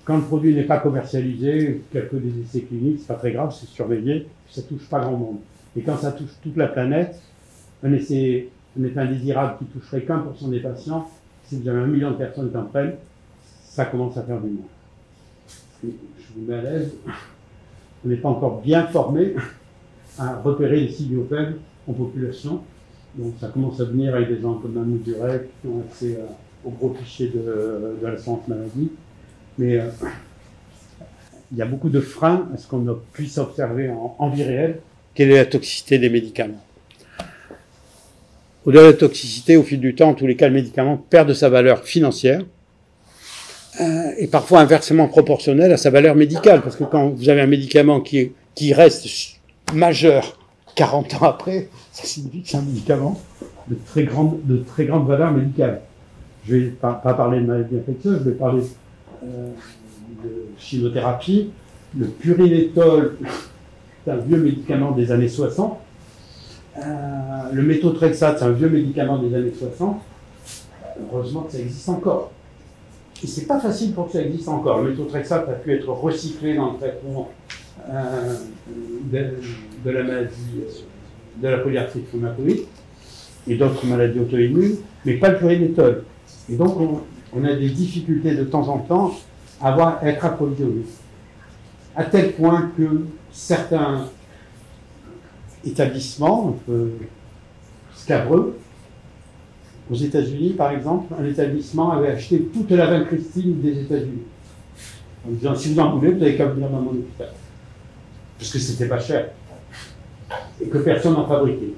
quand le produit n'est pas commercialisé, quelques des essais cliniques, c'est pas très grave, c'est surveillé, ça touche pas grand monde. Et quand ça touche toute la planète, un effet indésirable qui toucherait qu'1% des patients, si vous avez 1 million de personnes qui en prennent, ça commence à faire du mal. Je vous mets à l'aise, on n'est pas encore bien formé à repérer les signaux faibles en population. Donc ça commence à venir avec des gens comme Mahmoud Durek qui ont accès au gros fichier de l'assurance maladie. Mais il y a beaucoup de freins à ce qu'on puisse observer en vie réelle quelle est la toxicité des médicaments. Au-delà de la toxicité, au fil du temps, en tous les cas, le médicament perd de sa valeur financière et parfois inversement proportionnelle à sa valeur médicale. Parce que quand vous avez un médicament qui reste majeur 40 ans après, ça signifie que c'est un médicament de très grande valeur médicale. Je ne vais pas parler de maladies infectieuses, je vais parler de chimiothérapie. Le purinétol, c'est un vieux médicament des années 60. Le méthotrexate, c'est un vieux médicament des années 60. Heureusement que ça existe encore. Et c'est pas facile pour que ça existe encore. Le méthotrexate a pu être recyclé dans le traitement de la maladie, de la polyarthrite rhumatoïde et d'autres maladies auto-immunes, mais pas le purinétol. Et donc, on a des difficultés de temps en temps à être approvisionnés. À tel point que certains établissements, un peu scabreux, aux États-Unis, par exemple, un établissement avait acheté toute la vincristine des États-Unis. en disant si vous en voulez, vous n'avez qu'à venir dans mon hôpital. Parce que c'était pas cher. Et que personne n'en fabriquait.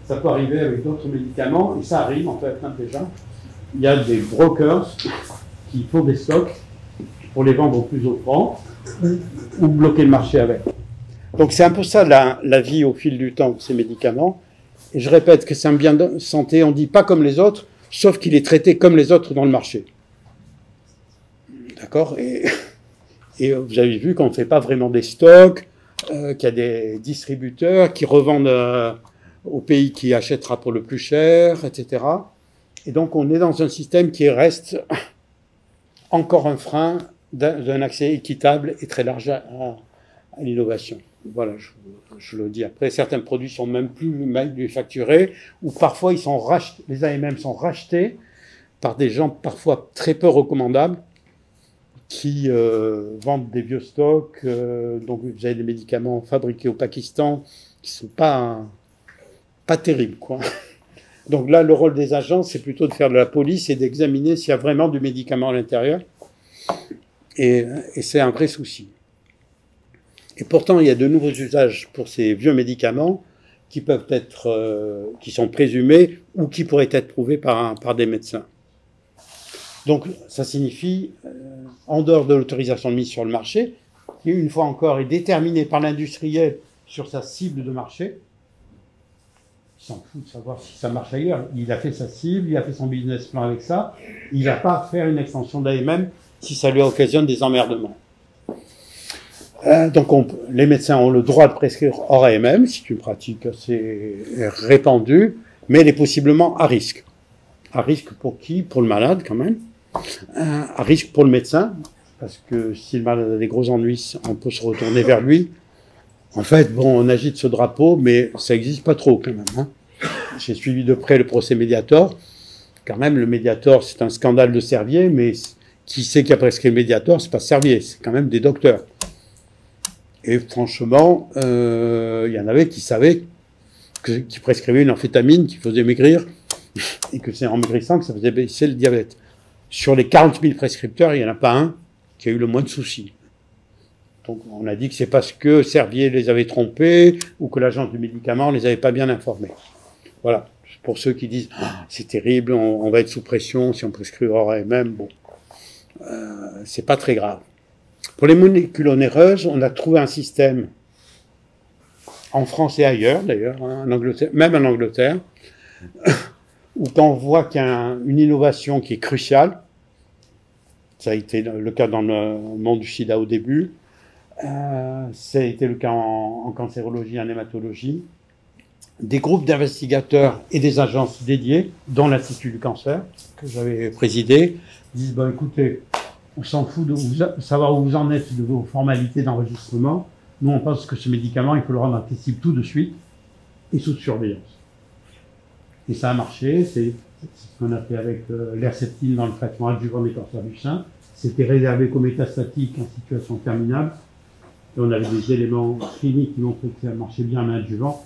Ça peut arriver avec d'autres médicaments, et ça arrive en fait déjà. Il y a des brokers qui font des stocks pour les vendre au plus offrant ou bloquer le marché avec. Donc c'est un peu ça la vie au fil du temps de ces médicaments. Et je répète que c'est un bien de santé, on ne dit pas comme les autres, sauf qu'il est traité comme les autres dans le marché. D'accord ? Et vous avez vu qu'on ne fait pas vraiment des stocks, qu'il y a des distributeurs qui revendent au pays qui achètera pour le plus cher, etc. Et donc on est dans un système qui reste encore un frein d'un accès équitable et très large à l'innovation. Voilà, je le dis. Après, certains produits sont même plus manufacturés, ou parfois ils sont rachetés, les AMM sont rachetés par des gens parfois très peu recommandables qui vendent des vieux stocks. Donc vous avez des médicaments fabriqués au Pakistan qui sont pas terribles, quoi. Donc là, le rôle des agents, c'est plutôt de faire de la police et d'examiner s'il y a vraiment du médicament à l'intérieur. Et c'est un vrai souci. Et pourtant, il y a de nouveaux usages pour ces vieux médicaments qui peuvent être, qui sont présumés ou qui pourraient être prouvés par des médecins. Donc, ça signifie, en dehors de l'autorisation de mise sur le marché, qui, une fois encore, est déterminée par l'industriel sur sa cible de marché. Il s'en fout de savoir si ça marche ailleurs. Il a fait sa cible, il a fait son business plan avec ça. Il ne va pas faire une extension d'AMM si ça lui occasionne des emmerdements. Donc les médecins ont le droit de prescrire hors AMM, c'est une pratique assez répandue, mais elle est possiblement à risque. À risque pour qui ? Pour le malade quand même. À risque pour le médecin, parce que si le malade a des gros ennuis, on peut se retourner vers lui. En fait, bon, on agite ce drapeau, mais ça n'existe pas trop quand même. Hein. J'ai suivi de près le procès Mediator. Quand même, le Mediator, c'est un scandale de Servier, mais qui sait qui a prescrit le Mediator, c'est pas Servier, c'est quand même des docteurs. Et franchement, il y en avait qui savaient qui prescrivaient une amphétamine qui faisait maigrir, et que c'est en maigrissant que ça faisait baisser le diabète. Sur les 40 000 prescripteurs, il n'y en a pas un qui a eu le moins de soucis. Donc on a dit que c'est parce que Servier les avait trompés ou que l'agence du médicament les avait pas bien informés. Voilà. Pour ceux qui disent c'est terrible, on va être sous pression si on prescrit hors AMM, bon, c'est pas très grave. Pour les molécules onéreuses, on a trouvé un système en France et ailleurs d'ailleurs, hein, en Angleterre, même en Angleterre, où quand on voit qu'il y a une innovation qui est cruciale, ça a été le cas dans le monde du sida au début. Ça a été le cas en cancérologie, en hématologie. Des groupes d'investigateurs et des agences dédiées, dont l'Institut du cancer, que j'avais présidé, disent « écoutez, on s'en fout de savoir où vous en êtes de vos formalités d'enregistrement. Nous, on pense que ce médicament, il faut le rendre accessible tout de suite et sous surveillance. » Et ça a marché. C'est ce qu'on a fait avec l'herceptine dans le traitement adjuvant des cancers du sein. C'était réservé qu'aux métastatiques en situation terminale. Et on avait des éléments cliniques qui montraient que ça marchait bien en adjuvant.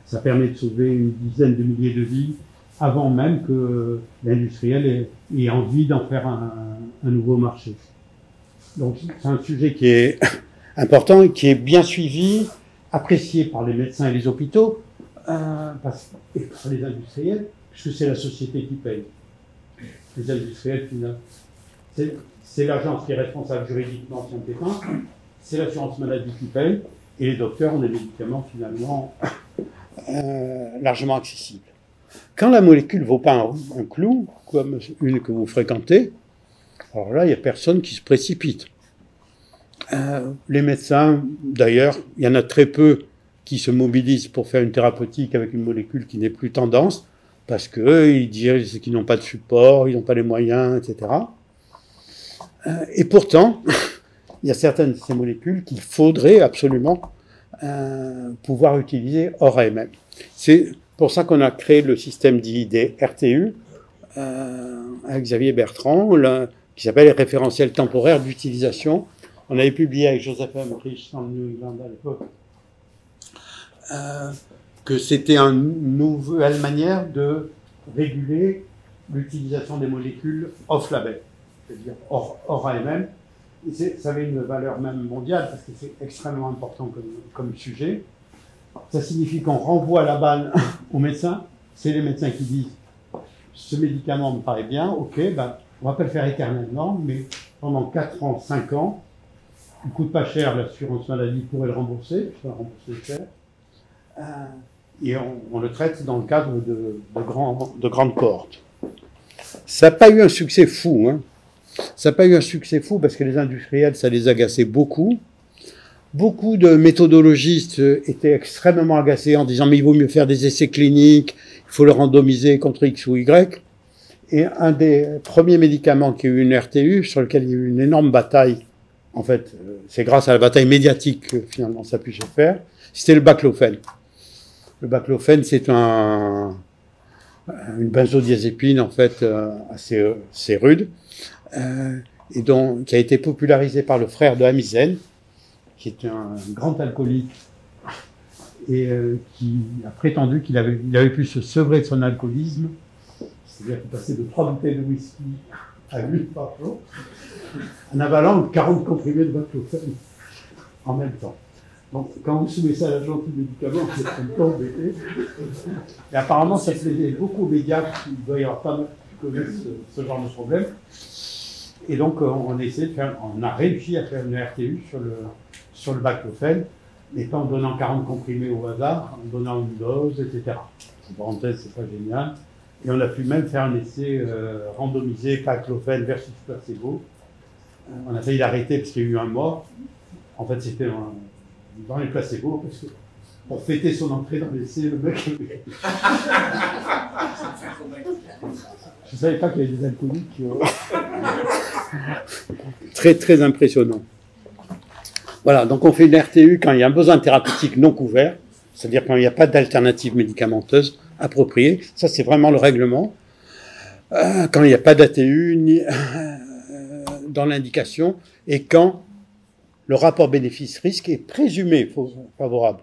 Ça permet de sauver une dizaine de milliers de vies avant même que l'industriel ait envie d'en faire un nouveau marché. Donc c'est un sujet qui est important et qui est bien suivi, apprécié par les médecins et les hôpitaux, et par les industriels, puisque c'est la société qui paye. Les industriels, c'est l'agence qui est responsable juridiquement si on dépend, c'est l'assurance maladie qui paye, et les docteurs ont des médicaments finalement largement accessibles. Quand la molécule ne vaut pas un clou, comme une que vous fréquentez, alors là, il n'y a personne qui se précipite. Les médecins, d'ailleurs, il y en a très peu qui se mobilisent pour faire une thérapeutique avec une molécule qui n'est plus tendance, parce qu'eux, ils disent qu'ils n'ont pas de support, ils n'ont pas les moyens, etc. Et pourtant, il y a certaines de ces molécules qu'il faudrait absolument pouvoir utiliser hors AMM. C'est pour ça qu'on a créé le système dit des RTU avec Xavier Bertrand, qui s'appelle les référentiels temporaires d'utilisation. On avait publié avec Joseph M. Rich dans le New England à l'époque que c'était une nouvelle manière de réguler l'utilisation des molécules off-label, c'est-à-dire hors AMM, Ça avait une valeur même mondiale, parce que c'est extrêmement important comme sujet. Ça signifie qu'on renvoie la balle aux médecins. C'est les médecins qui disent « ce médicament me paraît bien, ok, ben, on va pas le faire éternellement, mais pendant 4 ans, 5 ans, il ne coûte pas cher, l'assurance maladie pourrait le rembourser, je vais le rembourser cher. Et on le traite dans le cadre de grandes cohortes. » Ça n'a pas eu un succès fou, hein. Ça n'a pas eu un succès fou parce que les industriels, ça les agaçait beaucoup. Beaucoup de méthodologistes étaient extrêmement agacés en disant « mais il vaut mieux faire des essais cliniques, il faut le randomiser contre X ou Y ». Et un des premiers médicaments qui a eu une RTU, sur lequel il y a eu une énorme bataille, en fait, c'est grâce à la bataille médiatique que finalement ça a pu se faire, c'était le baclofène. Le baclofène, c'est une benzodiazépine, en fait, assez rude, et qui a été popularisé par le frère de Amizen, qui est un grand alcoolique, et qui a prétendu qu'il avait pu se sevrer de son alcoolisme, c'est-à-dire qu'il passait de 3 bouteilles de whisky à 8 par jour, en avalant 40 comprimés de baclofène en même temps. Donc, quand vous soumettez ça à l'agent du médicament, c'est un peu embêté. Et apparemment, ça plaisait beaucoup aux médias, il doit y avoir pas mal qui connaissent ce genre de problème. Et donc, on a réussi à faire une RTU sur le baclofène, mais pas en donnant 40 comprimés au hasard, en donnant une dose, etc. En parenthèse, c'est pas génial. Et on a pu même faire un essai randomisé baclofène versus placebo. On a failli l'arrêter parce qu'il y a eu un mort. En fait, c'était dans les placebos, parce que pour fêter son entrée dans l'essai, le mec... Je ne savais pas qu'il y avait des alcooliques très, très impressionnants. Voilà, donc on fait une RTU quand il y a un besoin thérapeutique non couvert, c'est-à-dire quand il n'y a pas d'alternative médicamenteuse appropriée. Ça, c'est vraiment le règlement. Quand il n'y a pas d'ATU dans l'indication, et quand le rapport bénéfice-risque est présumé favorable.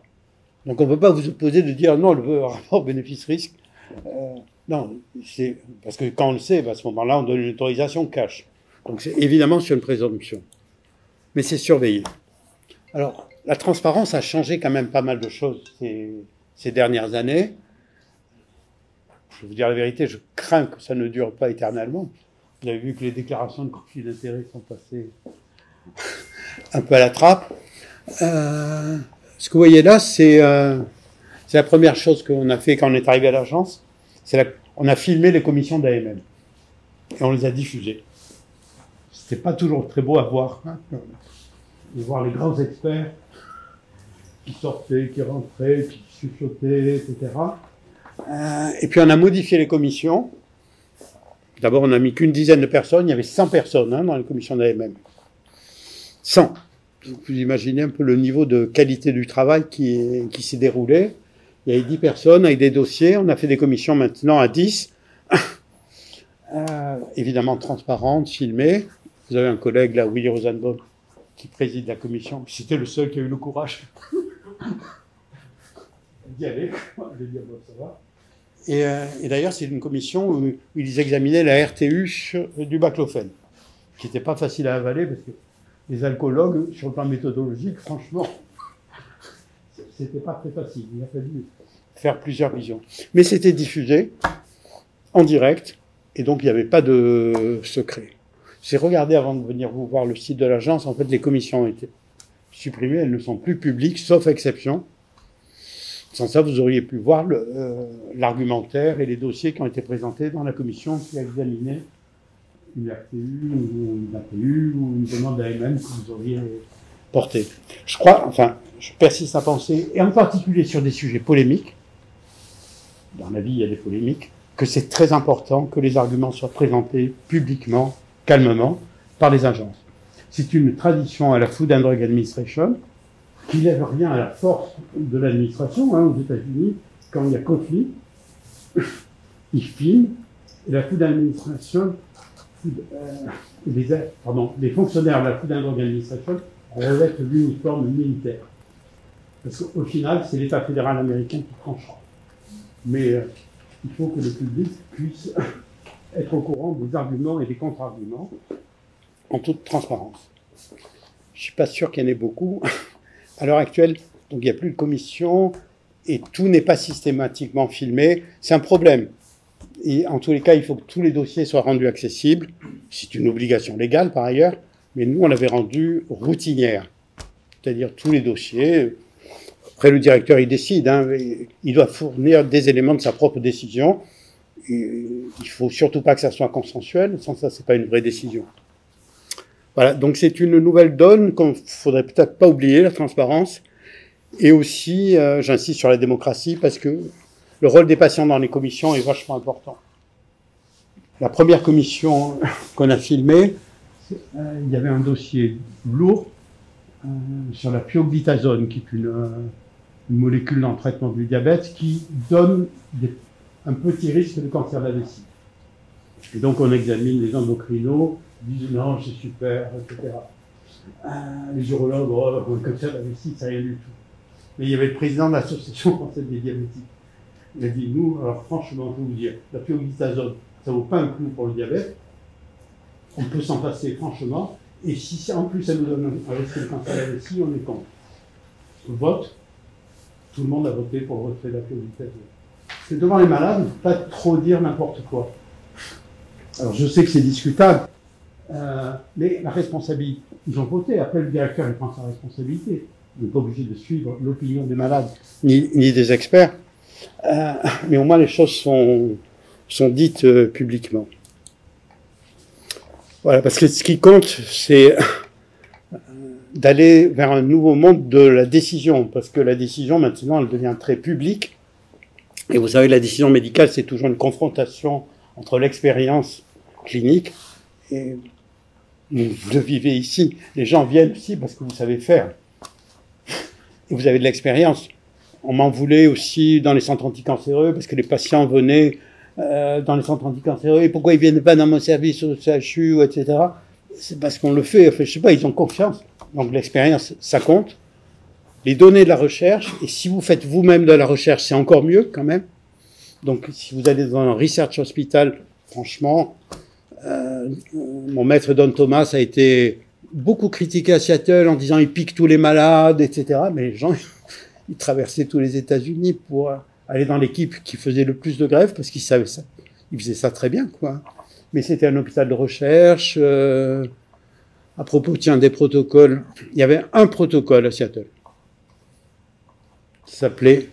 Donc on ne peut pas vous opposer de dire non, le rapport bénéfice-risque, non, c'est parce que quand on le sait, à ce moment-là, on donne une autorisation cash. Donc c'est évidemment sur une présomption. Mais c'est surveillé. Alors, la transparence a changé quand même pas mal de choses ces dernières années. Je vais vous dire la vérité, je crains que ça ne dure pas éternellement. Vous avez vu que les déclarations de conflit d'intérêts sont passées un peu à la trappe. Ce que vous voyez là, c'est la première chose qu'on a fait quand on est arrivé à l'agence. On a filmé les commissions d'AMM et on les a diffusées. C'était pas toujours très beau à voir, hein, de voir les grands experts qui sortaient, qui rentraient, qui chuchotaient, etc. Et puis on a modifié les commissions. D'abord, on n'a mis qu'une dizaine de personnes. Il y avait 100 personnes dans les commissions d'AMM. 100. Vous imaginez un peu le niveau de qualité du travail qui s'est déroulé. Il y avait 10 personnes avec des dossiers. On a fait des commissions maintenant à 10. Évidemment transparentes, filmées. Vous avez un collègue là, Willy Rosenbaum, qui préside la commission. C'était le seul qui a eu le courage d'y aller. Je vais dire, bon, ça va. Et d'ailleurs, c'est une commission où ils examinaient la RTU du baclofène, qui n'était pas facile à avaler parce que les alcoologues, sur le plan méthodologique, franchement, c'était pas très facile. Il a fallu faire plusieurs visions. Mais c'était diffusé en direct, et donc il n'y avait pas de secret. J'ai regardé avant de venir vous voir le site de l'agence. En fait, les commissions ont été supprimées. Elles ne sont plus publiques, sauf exception. Sans ça, vous auriez pu voir l'argumentaire et les dossiers qui ont été présentés dans la commission qui a examiné une RTU ou une ATU ou une demande d'AMM que vous auriez portée. Je persiste à penser, et en particulier sur des sujets polémiques, dans la vie il y a des polémiques, que c'est très important que les arguments soient présentés publiquement, calmement, par les agences. C'est une tradition à la Food and Drug Administration qui lève rien à la force de l'administration. Aux États-Unis, quand il y a conflit, ils filment, et la Food Administration, les fonctionnaires de la Food and Drug Administration revêtent l'uniforme militaire. Parce qu'au final, c'est l'État fédéral américain qui tranchera. Mais il faut que le public puisse être au courant des arguments et des contre-arguments en toute transparence. Je ne suis pas sûr qu'il y en ait beaucoup. À l'heure actuelle, donc il n'y a plus de commission et tout n'est pas systématiquement filmé. C'est un problème. Et en tous les cas, il faut que tous les dossiers soient rendus accessibles. C'est une obligation légale par ailleurs, mais nous, on l'avait rendu routinière. C'est-à-dire tous les dossiers. Après, le directeur, il décide. Hein, il doit fournir des éléments de sa propre décision. Et il faut surtout pas que ça soit consensuel. Sans ça, c'est pas une vraie décision. Voilà. Donc, c'est une nouvelle donne qu'on faudrait peut-être pas oublier, la transparence. Et aussi, j'insiste sur la démocratie parce que le rôle des patients dans les commissions est vachement important. La première commission qu'on a filmée, il y avait un dossier lourd sur la pioglitazone, qui est une molécule dans le traitement du diabète qui donne un petit risque de cancer de la vessie. Et donc on examine les endocrinos, disent non, c'est super, etc. Les urologues, oh, le cancer de la vessie, ça rien du tout. Mais il y avait le président de l'association française des diabétiques. Il a dit, nous, alors franchement, je vais vous dire, la pioglitazone, ça vaut pas un clou pour le diabète. On peut s'en passer, franchement. Et si en plus ça nous donne un risque de cancer de la vessie, on est contre. Vote. Tout le monde a voté pour le retrait de la pioglitazone. C'est devant les malades, il ne faut pas trop dire n'importe quoi. Alors je sais que c'est discutable, mais la responsabilité, ils ont voté. Après, le directeur, il prend sa responsabilité. Il n'est pas obligé de suivre l'opinion des malades, ni des experts. Mais au moins les choses sont dites publiquement. Voilà, parce que ce qui compte, c'est d'aller vers un nouveau monde de la décision, parce que la décision, maintenant, elle devient très publique. Et vous savez, la décision médicale, c'est toujours une confrontation entre l'expérience clinique et vous le vivez ici. Les gens viennent aussi parce que vous savez faire. Et vous avez de l'expérience. On m'en voulait aussi dans les centres anticancéreux, parce que les patients venaient dans les centres anticancéreux, et pourquoi ils viennent pas dans mon service au CHU, etc. C'est parce qu'on le fait, enfin, je sais pas, ils ont confiance. Donc l'expérience, ça compte. Les données de la recherche, et si vous faites vous-même de la recherche, c'est encore mieux quand même. Donc si vous allez dans un research hospital, franchement, mon maître Don Thomas a été beaucoup critiqué à Seattle en disant il pique tous les malades, etc. Mais les gens, ils traversaient tous les États-Unis pour aller dans l'équipe qui faisait le plus de grèves parce qu'ils savaient ça. Ils faisaient ça très bien, quoi. Mais c'était un hôpital de recherche. À propos, tiens, des protocoles. Il y avait un protocole à Seattle qui s'appelait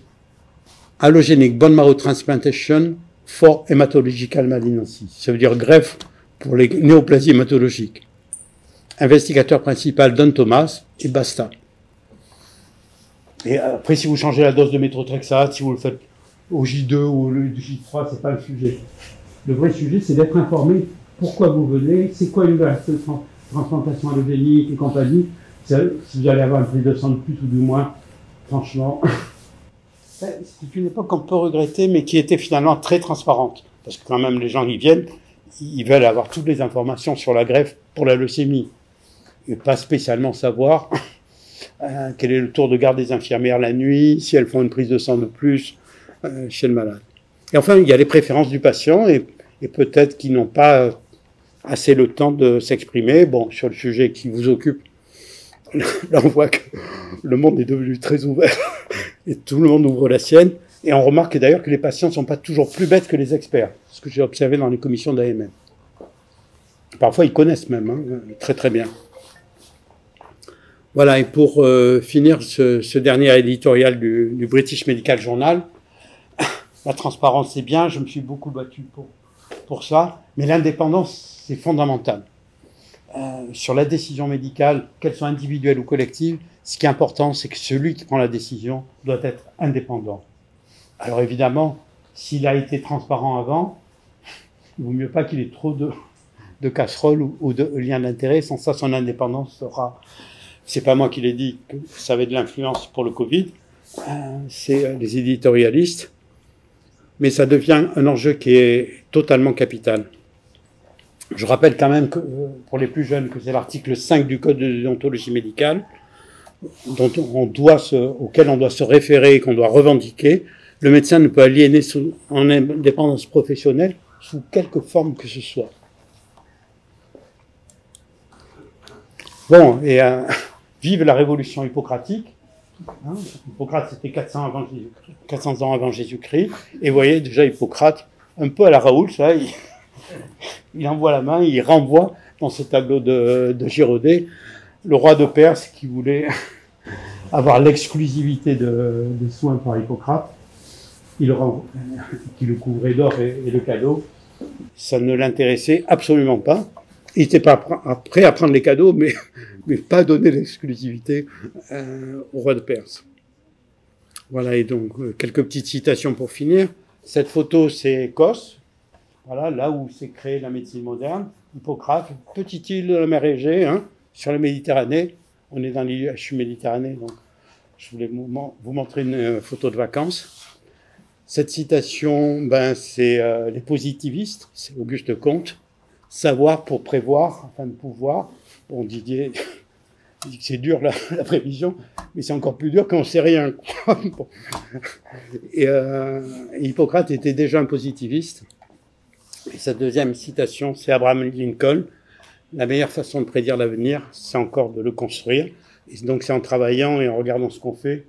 Allogenic Bone Marrow Transplantation for Hematological Malignancy. Ça veut dire greffe pour les néoplasies hématologiques. Investigateur principal Don Thomas et basta. Et après, si vous changez la dose de méthotrexate, si vous le faites au J2 ou au J3, c'est pas le sujet. Le vrai sujet, c'est d'être informé pourquoi vous venez, c'est quoi une greffe de transplantation allogénique et compagnie. Si vous allez avoir un prix de sang de plus ou de moins, franchement, c'est une époque qu'on peut regretter, mais qui était finalement très transparente. Parce que quand même, les gens qui viennent, ils veulent avoir toutes les informations sur la greffe pour la leucémie. Et pas spécialement savoir quel est le tour de garde des infirmières la nuit, si elles font une prise de sang de plus chez le malade. Et enfin, il y a les préférences du patient, et peut-être qu'ils n'ont pas assez le temps de s'exprimer. Bon, sur le sujet qui vous occupe, là on voit que le monde est devenu très ouvert, et tout le monde ouvre la sienne. Et on remarque d'ailleurs que les patients ne sont pas toujours plus bêtes que les experts, ce que j'ai observé dans les commissions d'AMM. Parfois, ils connaissent même, hein, très très bien. Voilà, et pour finir ce dernier éditorial du British Medical Journal, la transparence c'est bien, je me suis beaucoup battu pour ça, mais l'indépendance c'est fondamental. Sur la décision médicale, qu'elle soit individuelle ou collective, ce qui est important, c'est que celui qui prend la décision doit être indépendant. Alors évidemment, s'il a été transparent avant, il vaut mieux pas qu'il ait trop de casseroles ou de liens d'intérêt, sans ça son indépendance sera... C'est pas moi qui l'ai dit que ça avait de l'influence pour le Covid, c'est les éditorialistes, mais ça devient un enjeu qui est totalement capital. Je rappelle quand même que, pour les plus jeunes, que c'est l'article 5 du Code de déontologie médicale, auquel on doit se référer et qu'on doit revendiquer. Le médecin ne peut aliéner en indépendance professionnelle sous quelque forme que ce soit. Bon, et vive la révolution hippocratique. Hein, Hippocrate, c'était 400 ans avant Jésus-Christ. Et vous voyez, déjà Hippocrate, un peu à la Raoul, ça, il envoie la main, il renvoie dans ce tableau de Girodet, le roi de Perse qui voulait avoir l'exclusivité des soins par Hippocrate, qui le couvrait d'or et de cadeaux. Ça ne l'intéressait absolument pas. Il n'était pas prêt à prendre les cadeaux, mais pas donner l'exclusivité au roi de Perse. Voilà, et donc quelques petites citations pour finir. Cette photo, c'est Kos, voilà, là où s'est créée la médecine moderne. Hippocrate, petite île de la mer Égée, hein, sur la Méditerranée. On est dans l'IHU Méditerranée, donc je voulais vous montrer une photo de vacances. Cette citation, ben, c'est les positivistes, c'est Auguste Comte. Savoir pour prévoir, afin de pouvoir. Bon, Didier dit que c'est dur la prévision, mais c'est encore plus dur quand on ne sait rien. Bon. Et Hippocrate était déjà un positiviste. Et sa deuxième citation, c'est Abraham Lincoln. La meilleure façon de prédire l'avenir, c'est encore de le construire. Et donc c'est en travaillant et en regardant ce qu'on fait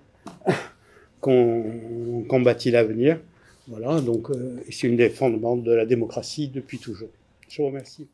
qu'on bâtit l'avenir. Voilà, donc c'est une des fondements de la démocratie depuis toujours. Je vous remercie.